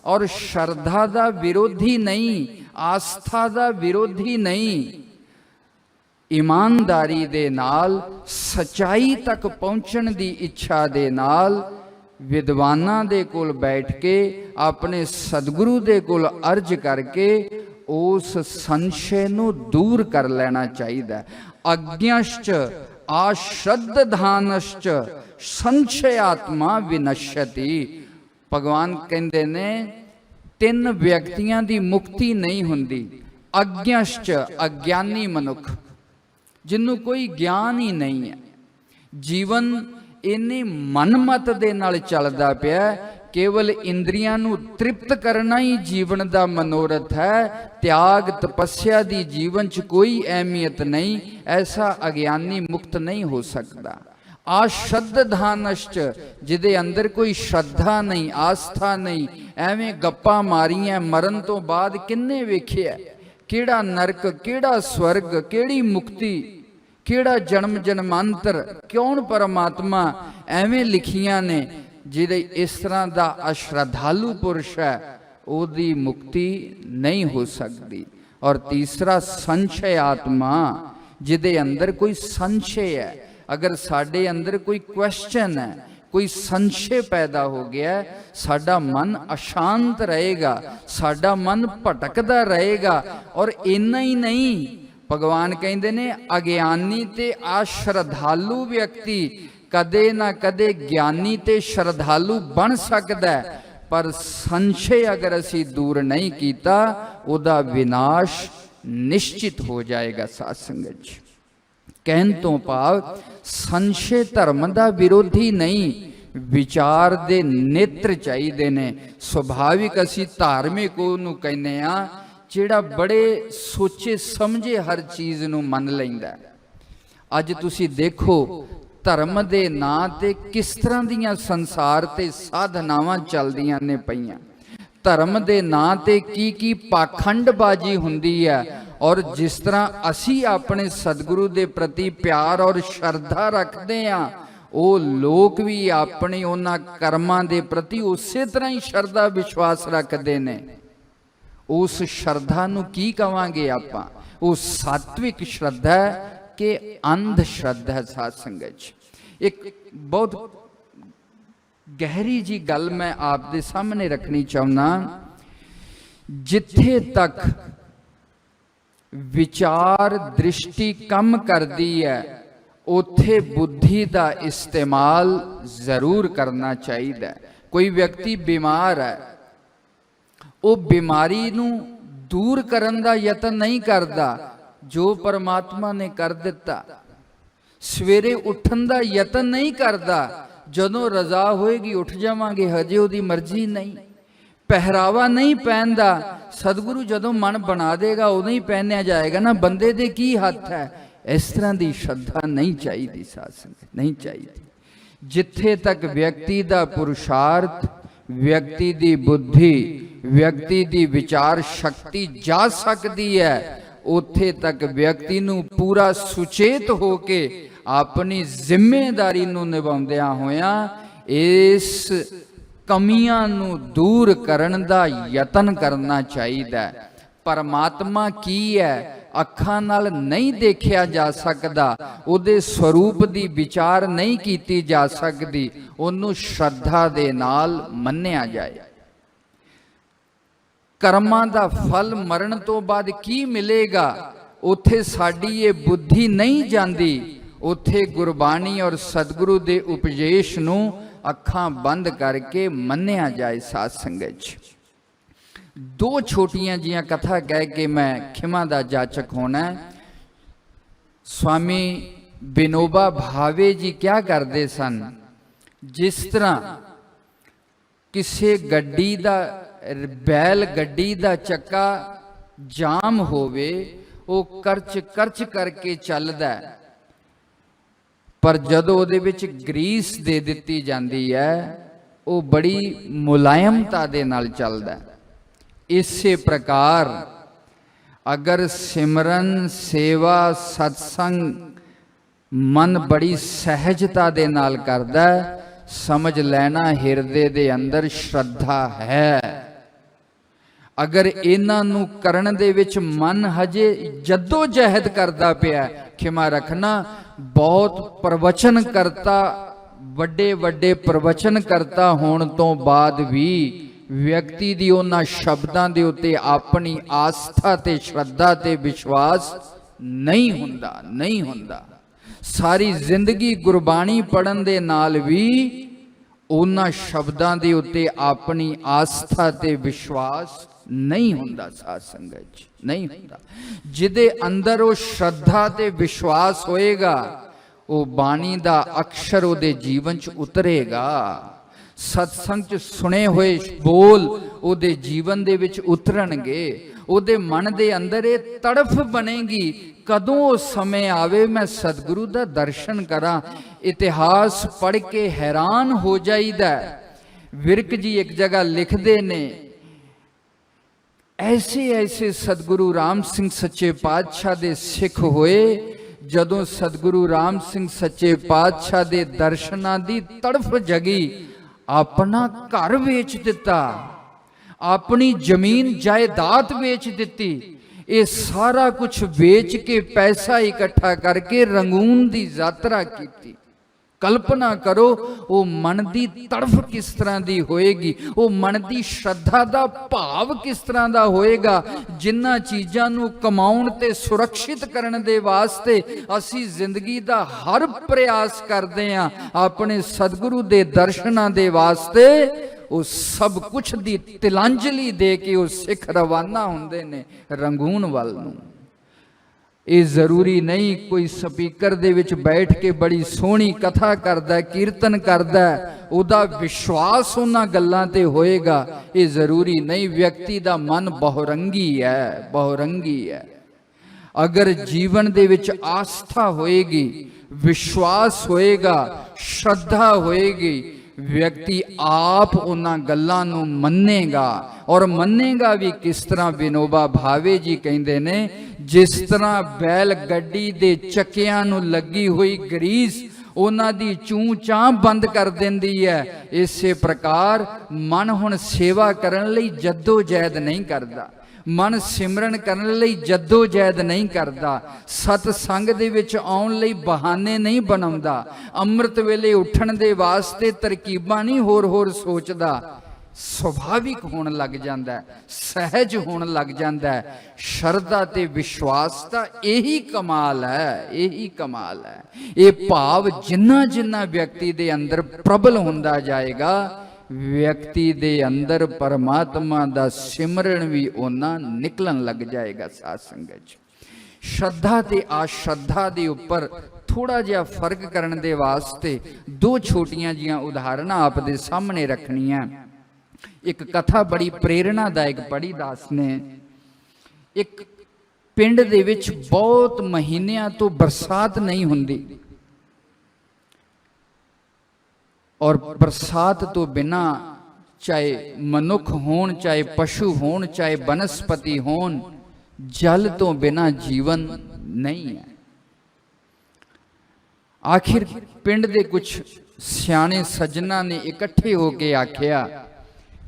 और श्रद्धा दा विरोधी नहीं, आस्था दा विरोधी नहीं। ईमानदारी दे नाल सच्चाई तक पहुंचण दी इच्छा दे नाल विद्वानां दे कोल बैठ के अपने सदगुरु दे कोल अर्ज करके उस संशय नू दूर कर लेना चाहिए। अज्ञश्च आश्रद्धानश्च संशयात्मा विनश्यति। भगवान कहते ने तीन व्यक्तियों की मुक्ति नहीं हुंदी। अज्ञश्च अज्ञानी मनुख, जिन्हों कोई ज्ञान ही नहीं है, जीवन इन्नी मनमत दे नाल चलदा पिया, केवल इंद्रियां नू तृप्त करना ही जीवन का मनोरथ है, त्याग तपस्या दी जीवन च कोई अहमियत नहीं, ऐसा अज्ञानी मुक्त नहीं हो सकता। आश्रद्धानश्च, जिदे अंदर कोई श्रद्धा नहीं, आस्था नहीं, एवें गप्पा मारियां, मरण तो बाद किन्ने वेखिया केड़ा नरक, केड़ा स्वर्ग, केड़ी मुक्ति, केड़ा जन्म जन्मांतर, कौन परमात्मा, एवें लिखियां ने। जिहड़े इस तरह का अश्रद्धालु पुरुष है, ओदी मुक्ति नहीं हो सकती। और तीसरा संशय आत्मा, जिदे अंदर कोई संशय है, अगर साडे अंदर कोई क्वेश्चन है, कोई संशय पैदा हो गया, साडा मन अशांत रहेगा, साडा मन भटकदा रहेगा। और इन्ना ही नहीं, भगवान कहते ने अज्ञानी ते अश्रद्धालु व्यक्ति कदे ना कदे ज्ञानी ते श्रद्धालु बन सकता है, पर संशय अगर असी दूर नहीं किया, उदा विनाश निश्चित हो जाएगा। साध संगत जी, कहन तो भाव संशय धर्म का विरोधी नहीं, विचार दे नेत्र चाहिए ने। सुभाविक असी धार्मिक नूं कहने आ, जिहड़ा बड़े सोचे समझे हर चीज़ नूं मन लैंदा। अज तुसी देखो धर्म दे नां ते किस तरह दीयां संसार ते साधनावां चलदियां ने पईयां। धर्म दे नां ते की पाखंडबाजी हुंदी है, और जिस तरह असी अपने सदगुरु दे प्रति प्यार और श्रद्धा रखते हैं, वो लोग भी अपने उन्हां कर्मां दे प्रति उसे तरह ही श्रद्धा विश्वास रखते हैं। उस श्रद्धा नूं की कहांगे आपां? वो सात्विक श्रद्धा के अंध श्रद्धा। साध संगत जी, एक बहुत गहरी जी गल मैं आप दे सामने रखनी चाहना। जिथे तक विचार दृष्टि कम करती है, उथे बुद्धि का इस्तेमाल जरूर करना चाहिए। कोई व्यक्ति बीमार है, वो बीमारी नूं दूर करन दा यतन नहीं करता जो परमात्मा ने कर दिता। सवेरे उठन दा यतन नहीं करता, जदों रजा होएगी उठ जावांगे, हजे उहदी मर्जी नहीं। पहरावा नहीं पहनदा, सदगुरु जदों मन बना देगा उदों ही पहनया जाएगा ना, बंदे दे की हथ है। इस तरह की श्रद्धा नहीं चाहिए, साध संगत नहीं चाहिए। जिथे तक व्यक्ति का पुरुषार्थ, व्यक्ति की बुद्धि, व्यक्ति की विचार शक्ति जा सकती है, ਉੱਥੇ ਤੱਕ ਵਿਅਕਤੀ ਨੂੰ ਪੂਰਾ ਸੁਚੇਤ ਹੋ ਕੇ ਆਪਣੀ ਜ਼ਿੰਮੇਵਾਰੀ ਨੂੰ ਨਿਭਾਉਂਦਿਆਂ ਹੋਇਆਂ ਇਸ ਕਮੀਆਂ ਨੂੰ ਦੂਰ ਕਰਨ ਦਾ ਯਤਨ ਕਰਨਾ ਚਾਹੀਦਾ ਹੈ। ਪਰਮਾਤਮਾ ਕੀ ਹੈ, ਅੱਖਾਂ ਨਾਲ ਨਹੀਂ ਦੇਖਿਆ ਜਾ ਸਕਦਾ, ਉਹਦੇ ਸਰੂਪ ਦੀ ਵਿਚਾਰ ਨਹੀਂ ਕੀਤੀ ਜਾ ਸਕਦੀ, ਉਹਨੂੰ ਸ਼ਰਧਾ ਦੇ ਨਾਲ ਮੰਨਿਆ ਜਾਏ। ਕਰਮਾਂ ਦਾ ਫਲ ਮਰਨ ਤੋਂ ਬਾਅਦ ਕੀ ਮਿਲੇਗਾ, ਉੱਥੇ ਸਾਡੀ ਇਹ ਬੁੱਧੀ ਨਹੀਂ ਜਾਂਦੀ। ਉੱਥੇ ਗੁਰਬਾਣੀ ਔਰ ਸਤਿਗੁਰੂ ਦੇ ਉਪਦੇਸ਼ ਨੂੰ ਅੱਖਾਂ ਬੰਦ ਕਰਕੇ ਮੰਨਿਆ ਜਾਏ। ਸਾਧ ਸੰਗਤ ਜੀ, ਦੋ ਛੋਟੀਆਂ ਜੀਆਂ ਕਥਾ ਕਹਿ ਕੇ ਮੈਂ ਖਿਮਾ ਦਾ ਜਾਚਕ ਹੋਣਾ। ਸਵਾਮੀ ਵਿਨੋਬਾ ਭਾਵੇ ਜੀ ਕਿਆ ਕਰਦੇ ਸਨ, ਜਿਸ ਤਰ੍ਹਾਂ ਕਿਸੇ ਗੱਡੀ ਦਾ ਬੈਲ ਗੱਡੀ ਦਾ ਚੱਕਾ ਜਾਮ ਹੋਵੇ, ਉਹ ਕਰਚ ਕਰਚ ਕਰਕੇ ਚੱਲਦਾ, ਪਰ ਜਦੋਂ ਉਹਦੇ ਵਿੱਚ ਗਰੀਸ ਦੇ ਦਿੱਤੀ ਜਾਂਦੀ ਹੈ, ਉਹ ਬੜੀ ਮੁਲਾਇਮਤਾ ਦੇ ਨਾਲ ਚੱਲਦਾ। ਇਸੇ ਪ੍ਰਕਾਰ ਅਗਰ ਸਿਮਰਨ ਸੇਵਾ ਸਤਸੰਗ ਮਨ ਬੜੀ ਸਹਿਜਤਾ ਦੇ ਨਾਲ ਕਰਦਾ, ਸਮਝ ਲੈਣਾ ਹਿਰਦੇ ਦੇ ਅੰਦਰ ਸ਼ਰਧਾ ਹੈ। ਅਗਰ ਇਹਨਾਂ ਨੂੰ ਕਰਨ ਦੇ ਵਿੱਚ ਮਨ ਹਜੇ ਜੱਦੋ ਜਹਿਦ ਕਰਦਾ ਪਿਆ, ਖਿਮਾ ਰੱਖਣਾ, ਬਹੁਤ ਪ੍ਰਵਚਨ ਕਰਤਾ, ਵੱਡੇ ਵੱਡੇ ਪ੍ਰਵਚਨ ਕਰਤਾ ਹੋਣ ਤੋਂ ਬਾਅਦ ਵੀ ਵਿਅਕਤੀ ਦੀ ਉਹਨਾਂ ਸ਼ਬਦਾਂ ਦੇ ਉੱਤੇ ਆਪਣੀ ਆਸਥਾ ਤੇ ਸ਼ਰਧਾ ਤੇ ਵਿਸ਼ਵਾਸ ਨਹੀਂ ਹੁੰਦਾ। ਸਾਰੀ ਜ਼ਿੰਦਗੀ ਗੁਰਬਾਣੀ ਪੜ੍ਹਨ ਦੇ ਨਾਲ ਵੀ ਉਹਨਾਂ ਸ਼ਬਦਾਂ ਦੇ ਉੱਤੇ ਆਪਣੀ ਆਸਥਾ ਤੇ ਵਿਸ਼ਵਾਸ ਨਹੀਂ ਹੁੰਦਾ। ਸਾਧ ਸੰਗਤ ਜੀ, ਨਹੀਂ ਹੁੰਦਾ। ਜਿਹਦੇ ਅੰਦਰ ਉਹ ਸ਼ਰਧਾ ਤੇ ਵਿਸ਼ਵਾਸ ਹੋਏਗਾ, ਉਹ ਬਾਣੀ ਦਾ ਅਕਸ਼ਰ ਉਹਦੇ ਜੀਵਨ 'ਚ ਉਤਰੇਗਾ। ਸਤਸੰਗ 'ਚ ਸੁਣੇ ਹੋਏ ਬੋਲ ਉਹਦੇ ਜੀਵਨ ਦੇ ਵਿੱਚ ਉਤਰਨਗੇ। ਉਹਦੇ ਮਨ ਦੇ ਅੰਦਰ ਇਹ ਤੜਫ ਬਣੇਗੀ, ਕਦੋਂ ਉਹ ਸਮੇਂ ਆਵੇ ਮੈਂ ਸਤਿਗੁਰੂ ਦਾ ਦਰਸ਼ਨ ਕਰਾਂ। ਇਤਿਹਾਸ ਪੜ੍ਹ ਕੇ ਹੈਰਾਨ ਹੋ ਜਾਈਦਾ। ਵਿਰਕ ਜੀ ਇੱਕ ਜਗ੍ਹਾ ਲਿਖਦੇ ਨੇ, ਐਸੇ ਸਤਿਗੁਰੂ ਰਾਮ ਸਿੰਘ ਸੱਚੇ ਪਾਤਸ਼ਾਹ ਦੇ ਸਿੱਖ ਹੋਏ, ਜਦੋਂ ਸਤਿਗੁਰੂ ਰਾਮ ਸਿੰਘ ਸੱਚੇ ਪਾਤਸ਼ਾਹ ਦੇ ਦਰਸ਼ਨਾਂ ਦੀ ਤੜਫ ਜਗੀ, ਆਪਣਾ ਘਰ ਵੇਚ ਦਿੱਤਾ, ਆਪਣੀ ਜ਼ਮੀਨ ਜਾਇਦਾਦ ਵੇਚ ਦਿੱਤੀ। ਇਹ ਸਾਰਾ ਕੁਝ ਵੇਚ ਕੇ ਪੈਸਾ ਇਕੱਠਾ ਕਰਕੇ ਰੰਗੂਨ ਦੀ ਯਾਤਰਾ ਕੀਤੀ। ਕਲਪਨਾ ਕਰੋ ਉਹ ਮਨ ਦੀ ਤੜਫ ਕਿਸ ਤਰ੍ਹਾਂ ਦੀ ਹੋਏਗੀ, ਉਹ ਮਨ ਦੀ ਸ਼ਰਧਾ ਦਾ ਭਾਵ ਕਿਸ ਤਰ੍ਹਾਂ ਦਾ ਹੋਏਗਾ। ਜਿਨ੍ਹਾਂ ਚੀਜ਼ਾਂ ਨੂੰ ਕਮਾਉਣ ਤੇ ਸੁਰੱਖਿਅਤ ਕਰਨ ਦੇ ਵਾਸਤੇ ਅਸੀਂ ਜ਼ਿੰਦਗੀ ਦਾ ਹਰ ਪ੍ਰਯਾਸ ਕਰਦੇ ਹਾਂ, ਆਪਣੇ ਸਤਿਗੁਰੂ ਦੇ ਦਰਸ਼ਨਾਂ ਦੇ ਵਾਸਤੇ, ਉਹ ਸਭ ਕੁਝ ਦੀ ਤਿਲਾਂਜਲੀ ਦੇ ਕੇ ਉਹ ਸਿੱਖ ਰਵਾਨਾ ਹੁੰਦੇ ਨੇ ਰੰਗੂਨ ਵੱਲ ਨੂੰ। ਇਹ ਜ਼ਰੂਰੀ ਨਹੀਂ ਕੋਈ ਸਪੀਕਰ ਦੇ ਵਿੱਚ ਬੈਠ ਕੇ ਬੜੀ ਸੋਹਣੀ ਕਥਾ ਕਰਦਾ, ਕੀਰਤਨ ਕਰਦਾ, ਉਹਦਾ ਵਿਸ਼ਵਾਸ ਉਹਨਾਂ ਗੱਲਾਂ ਤੇ ਹੋਏਗਾ। ਇਹ ਜ਼ਰੂਰੀ ਨਹੀਂ। ਵਿਅਕਤੀ ਦਾ ਮਨ ਬਹੁਰੰਗੀ ਹੈ। ਅਗਰ ਜੀਵਨ ਦੇ ਵਿੱਚ ਆਸਥਾ ਹੋਏਗੀ, ਵਿਸ਼ਵਾਸ ਹੋਏਗਾ, ਸ਼ਰਧਾ ਹੋਏਗੀ, ਵਿਅਕਤੀ ਆਪ ਉਹਨਾਂ ਗੱਲਾਂ ਨੂੰ ਮੰਨੇਗਾ। ਔਰ ਮੰਨੇਗਾ ਵੀ ਕਿਸ ਤਰ੍ਹਾਂ, ਵਿਨੋਬਾ ਭਾਵੇ ਜੀ ਕਹਿੰਦੇ ਨੇ, ਜਿਸ ਤਰ੍ਹਾਂ ਬੈਲ ਗੱਡੀ ਦੇ ਚੱਕਿਆਂ ਨੂੰ ਲੱਗੀ ਹੋਈ ਗਰੀਸ ਉਹਨਾਂ ਦੀ ਚੂੰ ਚਾਂ ਬੰਦ ਕਰ ਦਿੰਦੀ ਹੈ, ਇਸੇ ਪ੍ਰਕਾਰ ਮਨ ਹੁਣ ਸੇਵਾ ਕਰਨ ਲਈ ਜੱਦੋ ਜਹਿਦ ਨਹੀਂ ਕਰਦਾ, ਮਨ ਸਿਮਰਨ ਕਰਨ ਲਈ ਜੱਦੋ ਜਹਿਦ ਨਹੀਂ ਕਰਦਾ, ਸਤ ਸੰਗ ਦੇ ਵਿੱਚ ਆਉਣ ਲਈ ਬਹਾਨੇ ਨਹੀਂ ਬਣਾਉਂਦਾ, ਅੰਮ੍ਰਿਤ ਵੇਲੇ ਉੱਠਣ ਦੇ ਵਾਸਤੇ ਤਰਕੀਬਾਂ ਨਹੀਂ ਹੋਰ ਸੋਚਦਾ। ਸੁਭਾਵਿਕ ਹੋਣ ਲੱਗ ਜਾਂਦਾ, ਸਹਿਜ ਹੋਣ ਲੱਗ ਜਾਂਦਾ। ਸ਼ਰਧਾ ਤੇ ਵਿਸ਼ਵਾਸ ਦਾ ਇਹੀ ਕਮਾਲ ਹੈ। ਇਹ ਭਾਵ ਜਿੰਨਾ ਵਿਅਕਤੀ ਦੇ ਅੰਦਰ ਪ੍ਰਬਲ ਹੁੰਦਾ ਜਾਏਗਾ, ਵਿਅਕਤੀ ਦੇ ਅੰਦਰ ਪਰਮਾਤਮਾ ਦਾ ਸਿਮਰਨ ਵੀ ਉਹਨਾਂ ਨਿਕਲਣ ਲੱਗ ਜਾਏਗਾ। ਸਾਧ ਸੰਗਤ ਜੀ, ਸ਼ਰਧਾ ਤੇ ਅਸ਼ਰਧਾ ਦੇ ਉੱਪਰ ਥੋੜਾ ਜਿਹਾ ਫਰਕ ਕਰਨ ਦੇ ਵਾਸਤੇ ਦੋ ਛੋਟੀਆਂ ਜੀਆਂ ਉਦਾਹਰਨਾਂ ਆਪ ਦੇ ਸਾਹਮਣੇ ਰੱਖਣੀਆਂ। ਇੱਕ ਕਥਾ ਬੜੀ ਪ੍ਰੇਰਣਾਦਾਇਕ ਪੜ੍ਹੀ ਦਾਸ ਨੇ। ਇੱਕ ਪਿੰਡ ਦੇ ਵਿੱਚ ਬਹੁਤ ਮਹੀਨਿਆਂ ਤੋਂ ਬਰਸਾਤ ਨਹੀਂ ਹੁੰਦੀ, ਔਰ ਬਰਸਾਤ ਤੋਂ ਬਿਨਾਂ ਚਾਹੇ ਮਨੁੱਖ ਹੋਣ, ਚਾਹੇ ਪਸ਼ੂ ਹੋਣ, ਚਾਹੇ ਬਨਸਪਤੀ ਹੋਣ, जल तो बिना जीवन नहीं है। आखिर पिंड दे कुछ सियाने सज्जना ने इकट्ठे होके आख्या,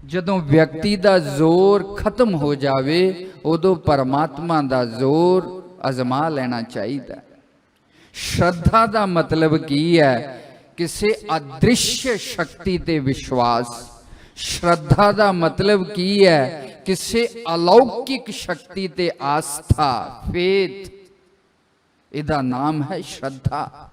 जदों व्यक्ति का जोर खत्म हो जाए उदों परमात्मा का जोर अजमा लेना चाहिए। श्रद्धा का मतलब की है? किसी अदृश्य शक्ति ते विश्वास। श्रद्धा का मतलब की है? किसी अलौकिक शक्ति ते आस्था, फेथ। इहदा नाम है श्रद्धा।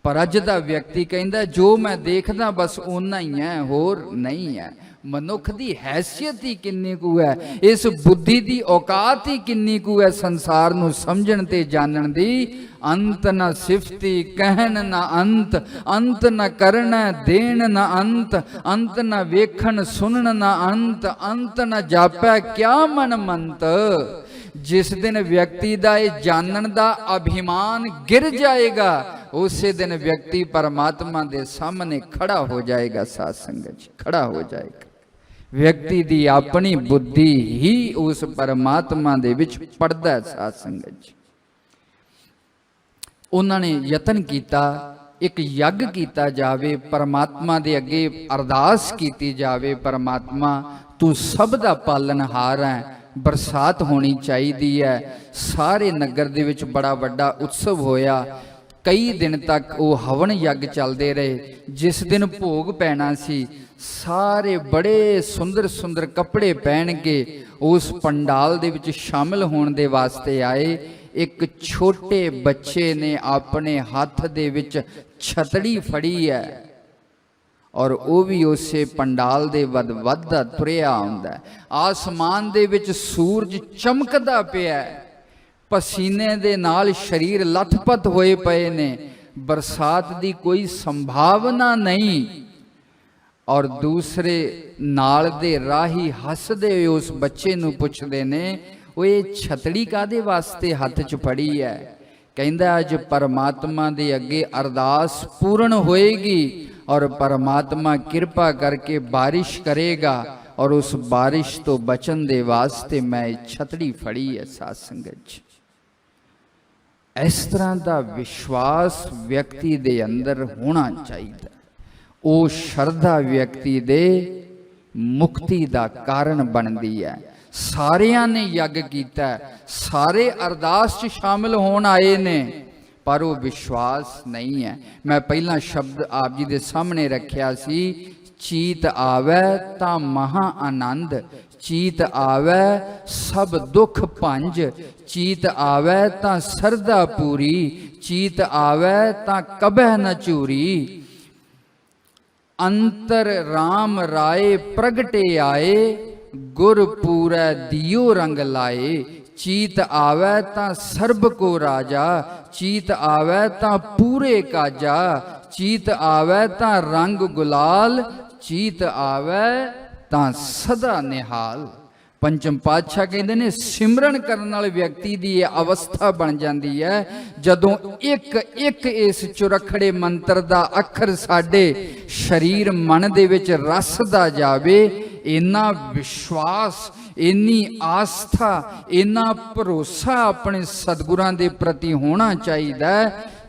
पर अज दा व्यक्ति कहंदा जो मैं देखदा बस उन्ना ही है, होर नहीं है। मनुख की हैसियत ही किन्नी कु है, इस बुद्धि की औकात ही किन्नी कु है संसार नूं समझण ते जानण दी। अंत न सिफती कहन न अंत, अंत न करन देन न अंत, अंत न वेखन सुनन न अंत, अंत न जापै क्या मन मंत। जिस दिन व्यक्ति का यह जानन का अभिमान गिर जाएगा उसी दिन व्यक्ति परमात्मा के सामने खड़ा हो जाएगा। साध संगत जी, खड़ा हो जाएगा। व्यक्ति की अपनी बुद्धि ही उस परमात्मा दे विच पड़दा है। साध संगत जी, उन्होंने यतन किया एक यज्ञ किया जावे, परमात्मा दे अगे अरदास की जावे, परमात्मा तू सब दा पालनहार है, बरसात होनी चाहिए है। सारे नगर दे विच बड़ा वड्डा उत्सव होया। कई दिन तक वो हवन यज्ञ चलते रहे। जिस दिन भोग पैना सी सारे बड़े सुंदर सुंदर कपड़े पहन के उस पंडाल दे विच शामिल होने दे वास्ते आए। एक छोटे बच्चे ने अपने हाथ दे विच छतड़ी फड़ी है और वो भी उसे पंडाल दे वध वधदा तुरिया आउंदा है। आसमान दे विच सूरज चमकदा पिया है, पसीने दे नाल शरीर लथपथ होए पए ने, बरसात दी कोई संभावना नहीं। और दूसरे नाल दे राही हसदे हुए उस बच्चे नूं पुछदे ने, वो ये छतड़ी कादे वास्ते हाथ च फड़ी है? कहंदा अज परमात्मा दे अगे अरदास पूर्ण होएगी और परमात्मा कृपा करके बारिश करेगा और उस बारिश तो बचन दे वास्ते मैं छतड़ी फड़ी है। साध संगत जी, इस तरह का विश्वास व्यक्ति दे अंदर होना चाहिए। वो श्रद्धा व्यक्ति दे मुक्ति का कारण बनती है। सारियां ने यज्ञ किया, सारे अरदास च शामिल होने आए ने, पर वो विश्वास नहीं है। मैं पहला शब्द आप जी दे सामने रखिया सी, चीत आवे ता महा आनंद, चीत आवे सब दुख भंज, चीत आवे ता सरदा पूरी, चीत आवे ता कबह न चूरी। अंतर राम राय प्रगटे आए, गुर पूरा दियो रंग लाए, चीत आवे ता सर्ब को राजा, चीत आवे ता पूरे काजा, चीत आवे ता रंग गुलाल, चीत आवे ता सदा निहाल। पंचम पातशाह कहते ने सिमरन करने वाले व्यक्ति की यह अवस्था बन जाती है जदों एक एक इस चुरखड़े मंत्र का अखर साडे शरीर मन दे विच रसदा जावे। इन्ना विश्वास, इन्नी आस्था, इन्ना भरोसा अपने सतगुरां दे प्रति होना चाहिए।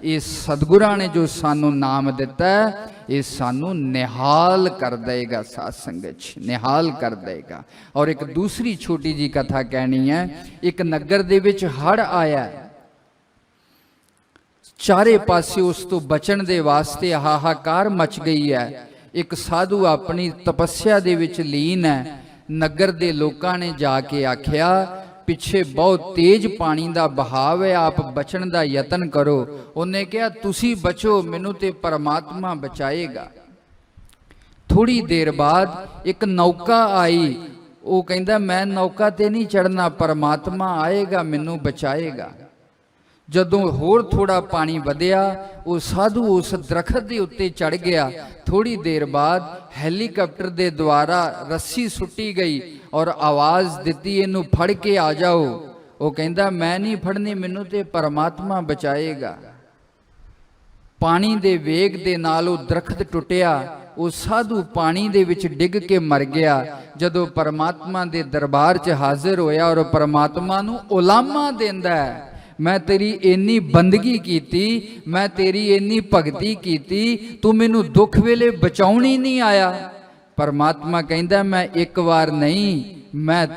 ये सतगुरां ने जो सानू नाम दिता है ये सानू निहाल कर देगा। साध संगत जी, निहाल कर देगा। और एक दूसरी छोटी जी कथा कहनी है। एक नगर दे विच हड़ आया, चारे पासे उस तो बचन दे वास्ते हाहाकार मच गई है। एक साधु अपनी तपस्या दे विच लीन है। नगर दे लोकां ने जाके आख्या पिछे बहुत तेज पानी का बहाव है, आप बचन का यतन करो। उन्हें कहा तुसी बचो, मैनू ते परमात्मा बचाएगा। थोड़ी देर बाद एक नौका आई, वो कहता मैं नौका ते नहीं चढ़ना, परमात्मा आएगा मैनू बचाएगा। जदों होर थोड़ा पानी वधिया वो साधु उस दरखत के उत्ते चढ़ गया। थोड़ी देर बाद हैलीकॉप्टर के द्वारा रस्सी सुट्टी गई और आवाज़ दी इनू फड़ के आ जाओ। वो कहता मैं नहीं फड़नी, मैनू ते परमात्मा बचाएगा। पानी दे वेग दे नाल वो दरखत टुटिया ਉਹ ਸਾਧੂ ਪਾਣੀ ਦੇ ਵਿੱਚ ਡਿੱਗ ਕੇ ਮਰ ਗਿਆ। ਜਦੋਂ ਪਰਮਾਤਮਾ ਦੇ ਦਰਬਾਰ 'ਚ ਹਾਜ਼ਰ ਹੋਇਆ ਔਰ ਪਰਮਾਤਮਾ ਨੂੰ ਉਲਾਮਾ ਦਿੰਦਾ ਹੈ, ਮੈਂ ਤੇਰੀ ਇੰਨੀ ਬੰਦਗੀ ਕੀਤੀ, ਮੈਂ ਤੇਰੀ ਇੰਨੀ ਭਗਤੀ ਕੀਤੀ, ਤੂੰ ਮੈਨੂੰ ਦੁੱਖ ਵੇਲੇ ਬਚਾਉਣ ਹੀ ਨਹੀਂ ਆਇਆ। ਪਰਮਾਤਮਾ ਕਹਿੰਦਾ ਮੈਂ ਇੱਕ ਵਾਰ ਨਹੀਂ, ਮੈਂ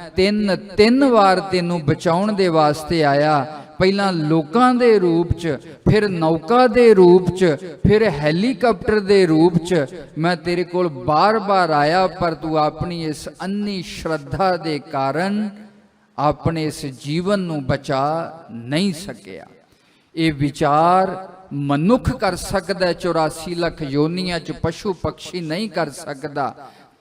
ਤਿੰਨ ਵਾਰ ਤੈਨੂੰ ਬਚਾਉਣ ਦੇ ਵਾਸਤੇ ਆਇਆ। ਪਹਿਲਾਂ ਲੋਕਾਂ ਦੇ ਰੂਪ 'ਚ, ਫਿਰ ਨੌਕਾ ਦੇ ਰੂਪ 'ਚ, ਫਿਰ ਹੈਲੀਕਾਪਟਰ ਦੇ ਰੂਪ 'ਚ ਮੈਂ ਤੇਰੇ ਕੋਲ ਬਾਰ-ਬਾਰ ਆਇਆ, ਪਰ ਤੂੰ ਆਪਣੀ ਇਸ ਅੰਨੀ ਸ਼ਰਧਾ ਦੇ ਕਾਰਨ ਆਪਣੇ ਇਸ ਜੀਵਨ ਨੂੰ ਬਚਾ ਨਹੀਂ ਸਕਿਆ। ਇਹ ਵਿਚਾਰ ਮਨੁੱਖ ਕਰ ਸਕਦਾ, 84 ਲੱਖ ਯੋਨੀਆਂ 'ਚ ਪਸ਼ੂ ਪਕਸ਼ੀ ਨਹੀਂ ਕਰ ਸਕਦਾ।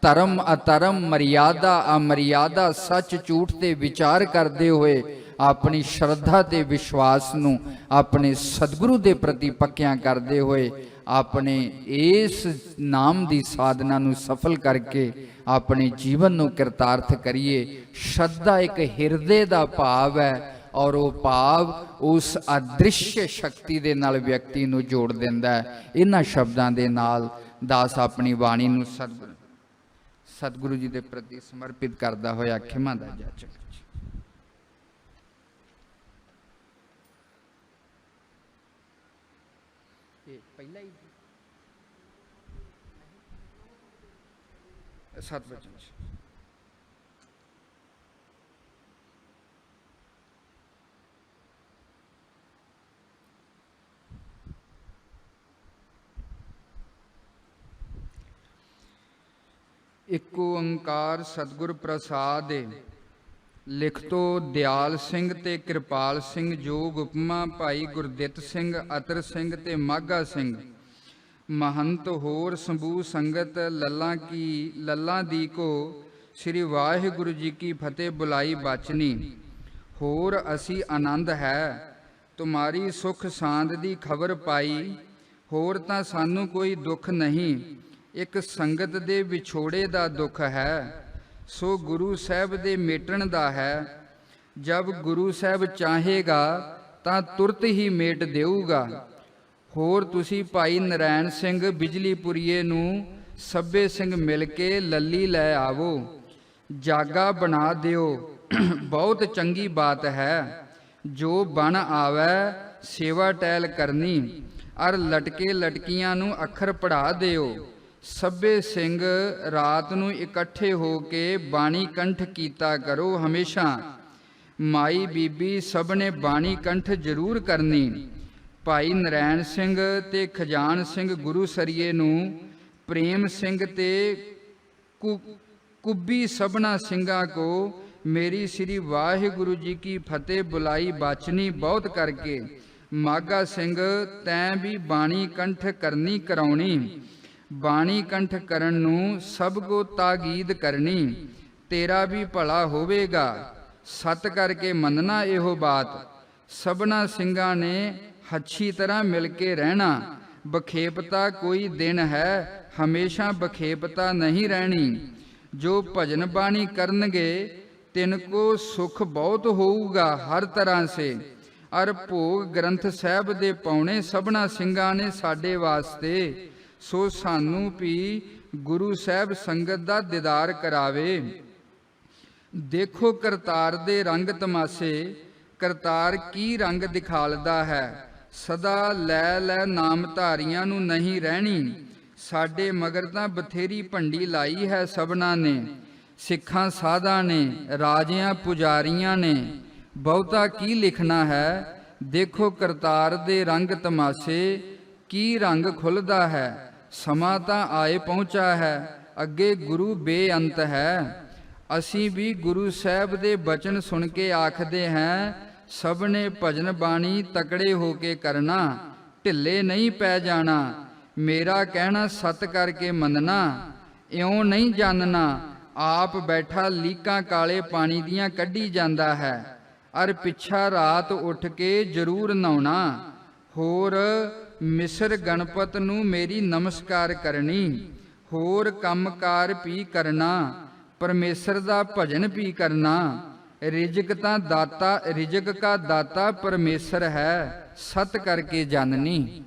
ਧਰਮ ਅਧਰਮ, ਮਰਿਆਦਾ ਅਮਰਿਆਦਾ, ਸੱਚ ਝੂਠ ਤੇ ਵਿਚਾਰ ਕਰਦੇ ਹੋਏ ਆਪਣੀ ਸ਼ਰਧਾ ਤੇ ਵਿਸ਼ਵਾਸ ਨੂੰ ਆਪਣੇ ਸਤਿਗੁਰੂ ਦੇ ਪ੍ਰਤੀ ਪੱਕਿਆਂ ਕਰਦੇ ਹੋਏ ਆਪਣੇ ਇਸ ਨਾਮ ਦੀ ਸਾਧਨਾ ਨੂੰ ਸਫਲ ਕਰਕੇ ਆਪਣੇ ਜੀਵਨ ਨੂੰ ਕਿਰਤਾਰਥ ਕਰੀਏ। ਸ਼ਰਧਾ ਇੱਕ ਹਿਰਦੇ ਦਾ ਭਾਵ ਹੈ ਔਰ ਉਹ ਭਾਵ ਉਸ ਅਦ੍ਰਿਸ਼ ਸ਼ਕਤੀ ਦੇ ਨਾਲ ਵਿਅਕਤੀ ਨੂੰ ਜੋੜ ਦਿੰਦਾ ਹੈ। ਇਹਨਾਂ ਸ਼ਬਦਾਂ ਦੇ ਨਾਲ ਦਾਸ ਆਪਣੀ ਬਾਣੀ ਨੂੰ ਸਤਿਗੁਰੂ ਜੀ ਦੇ ਪ੍ਰਤੀ ਸਮਰਪਿਤ ਕਰਦਾ ਹੋਇਆ ਖਿਮਾ ਦਾ ਜਾਚਕ। ਪਹਿਲਾ ਹੀ ਸਤ ਵਚਨ ਇੱਕ ਓੰਕਾਰ ਸਤਿਗੁਰ ਪ੍ਰਸਾਦ। ਲਿਖਤੋ ਦਿਆਲ ਸਿੰਘ ਤੇ ਕਿਰਪਾਲ ਸਿੰਘ, ਜੋਗ ਉਪਮਾ ਭਾਈ ਗੁਰਦਿੱਤ ਸਿੰਘ, ਅਤਰ ਸਿੰਘ ਤੇ ਮਾਘਾ ਸਿੰਘ। ਮਹੰਤ ਹੋਰ ਸੰਭੂ ਸੰਗਤ ਲੱਲਾਂ ਦੀ ਕੋ, ਸ੍ਰੀ ਵਾਹਿਗੁਰੂ ਜੀ ਕੀ ਫਤਿਹ ਬੁਲਾਈ ਬਾਚਨੀ। ਹੋਰ ਅਸੀਂ ਆਨੰਦ ਹੈ ਤੁਮਾਰੀ ਸੁਖ ਸਾਂਦ ਦੀ ਖਬਰ ਪਾਈ। ਹੋਰ ਤਾਂ ਸਾਨੂੰ ਕੋਈ ਦੁੱਖ ਨਹੀਂ, ਇੱਕ ਸੰਗਤ ਦੇ ਵਿਛੋੜੇ ਦਾ ਦੁੱਖ ਹੈ, ਸੋ ਗੁਰੂ ਸਾਹਿਬ ਦੇ ਮੇਟਣ ਦਾ ਹੈ। ਜਬ ਗੁਰੂ ਸਾਹਿਬ ਚਾਹੇਗਾ ਤਾਂ ਤੁਰਤ ਹੀ ਮੇਟ ਦੇਊਗਾ। ਹੋਰ ਤੁਸੀਂ ਭਾਈ ਨਰੈਣ ਸਿੰਘ ਬਿਜਲੀਪੁਰੀਏ ਨੂੰ ਸੱਬੇ ਸਿੰਘ ਮਿਲ ਕੇ ਲੱਲੀ ਲੈ ਆਵੋ, ਜਾਗਾ ਬਣਾ ਦਿਓ, ਬਹੁਤ ਚੰਗੀ ਬਾਤ ਹੈ। ਜੋ ਬਣ ਆਵੈ ਸੇਵਾ ਟਹਿਲ ਕਰਨੀ, ਅਰ ਲਟਕੇ ਲਟਕੀਆਂ ਨੂੰ ਅੱਖਰ ਪੜ੍ਹਾ ਦਿਓ। ਸੱਬੇ ਸਿੰਘ ਰਾਤ ਨੂੰ ਇਕੱਠੇ ਹੋ ਕੇ ਬਾਣੀ ਕੰਠ ਕੀਤਾ ਕਰੋ ਹਮੇਸ਼ਾ। ਮਾਈ ਬੀਬੀ ਸਭ ਨੇ ਬਾਣੀ ਕੰਠ ਜ਼ਰੂਰ ਕਰਨੀ। ਭਾਈ ਨਰੈਣ ਸਿੰਘ ਤੇ ਖਜਾਨ ਸਿੰਘ ਗੁਰੂ ਸਰੀਏ ਨੂੰ, ਪ੍ਰੇਮ ਸਿੰਘ ਤੇ ਕੁੱਬੀ ਸਭਨਾ ਸਿੰਘਾਂ ਕੋ ਮੇਰੀ ਸ੍ਰੀ ਵਾਹਿਗੁਰੂ ਜੀ ਕੀ ਫਤਿਹ ਬੁਲਾਈ ਬਾਚਨੀ ਬਹੁਤ ਕਰਕੇ। ਮਾਘਾ ਸਿੰਘ ਤੈਂ ਵੀ ਬਾਣੀ ਕੰਠ ਕਰਨੀ ਕਰਾਉਣੀ, ਬਾਣੀ ਕੰਠ ਕਰਨ ਨੂੰ ਸਭ ਕੋ ਤਾਗੀਦ ਕਰਨੀ, ਤੇਰਾ ਵੀ ਭਲਾ ਹੋਵੇਗਾ। ਸਤ ਕਰਕੇ ਮੰਨਣਾ ਇਹੋ ਬਾਤ, ਸਭਨਾ ਸਿੰਘਾਂ ਨੇ ਹੱਛੀ ਤਰ੍ਹਾਂ ਮਿਲ ਕੇ ਰਹਿਣਾ। ਬਖੇਪਤਾ ਕੋਈ ਦਿਨ ਹੈ, ਹਮੇਸ਼ਾ ਬਖੇਪਤਾ ਨਹੀਂ ਰਹਿਣੀ। ਜੋ ਭਜਨ ਬਾਣੀ ਕਰਨਗੇ ਤਿਨ ਕੋ ਸੁਖ ਬਹੁਤ ਹੋਊਗਾ ਹਰ ਤਰ੍ਹਾਂ ਸੇ। ਅਰ ਭੋਗ ਗ੍ਰੰਥ ਸਾਹਿਬ ਦੇ ਪਾਉਣੇ ਸਭਨਾ ਸਿੰਘਾਂ ਨੇ ਸਾਡੇ ਵਾਸਤੇ, ਸੋ ਸਾਨੂੰ ਵੀ ਗੁਰੂ ਸਾਹਿਬ ਸੰਗਤ ਦਾ ਦੀਦਾਰ ਕਰਾਵੇ। ਦੇਖੋ ਕਰਤਾਰ ਦੇ ਰੰਗ ਤਮਾਸ਼ੇ, ਕਰਤਾਰ ਕੀ ਰੰਗ ਦਿਖਾਲਦਾ ਹੈ। ਸਦਾ ਲੈ ਲੈ ਨਾਮ ਧਾਰੀਆਂ ਨੂੰ ਨਹੀਂ ਰਹਿਣੀ, ਸਾਡੇ ਮਗਰ ਤਾਂ ਬਥੇਰੀ ਭੰਡੀ ਲਾਈ ਹੈ ਸਭਨਾ ਨੇ। ਸਿੱਖਾਂ ਸਾਧਾਂ ਨੇ, ਰਾਜਿਆਂ ਪੁਜਾਰੀਆਂ ਨੇ, ਬਹੁਤਾ ਕੀ ਲਿਖਣਾ ਹੈ। ਦੇਖੋ ਕਰਤਾਰ ਦੇ ਰੰਗ ਤਮਾਸ਼ੇ, ਕੀ ਰੰਗ ਖੁੱਲਦਾ ਹੈ। ਸਮਾਂ ਤਾਂ ਆਏ ਪਹੁੰਚਾ ਹੈ, ਅੱਗੇ ਗੁਰੂ ਬੇਅੰਤ ਹੈ। ਅਸੀਂ ਵੀ ਗੁਰੂ ਸਾਹਿਬ ਦੇ ਬਚਨ ਸੁਣ ਕੇ ਆਖਦੇ ਹਾਂ, ਸਭ ਨੇ ਭਜਨ ਬਾਣੀ ਤਕੜੇ ਹੋ ਕੇ ਕਰਨਾ, ਢਿੱਲੇ ਨਹੀਂ ਪੈ ਜਾਣਾ। ਮੇਰਾ ਕਹਿਣਾ ਸਤ ਕਰਕੇ ਮੰਨਣਾ, ਇਉਂ ਨਹੀਂ ਜਾਣਨਾ। ਆਪ ਬੈਠਾ ਲੀਕਾਂ ਕਾਲੇ ਪਾਣੀ ਦੀਆਂ ਕੱਢੀ ਜਾਂਦਾ ਹੈ, ਅਰ ਪਿੱਛਾ ਰਾਤ ਉੱਠ ਕੇ ਜ਼ਰੂਰ ਨਹਾਉਣਾ। ਹੋਰ ਮਿਸਰ ਗਣਪਤ ਨੂੰ ਮੇਰੀ ਨਮਸਕਾਰ ਕਰਨੀ। ਹੋਰ ਕੰਮਕਾਰ ਵੀ ਕਰਨਾ, ਪਰਮੇਸ਼ਰ ਦਾ ਭਜਨ ਵੀ ਕਰਨਾ। ਰਿਜਕ ਤਾਂ ਦਾਤਾ, ਰਿਜਕ ਕਾ ਦਾਤਾ ਪਰਮੇਸ਼ਰ ਹੈ, ਸਤ ਕਰਕੇ ਜਾਣਨੀ।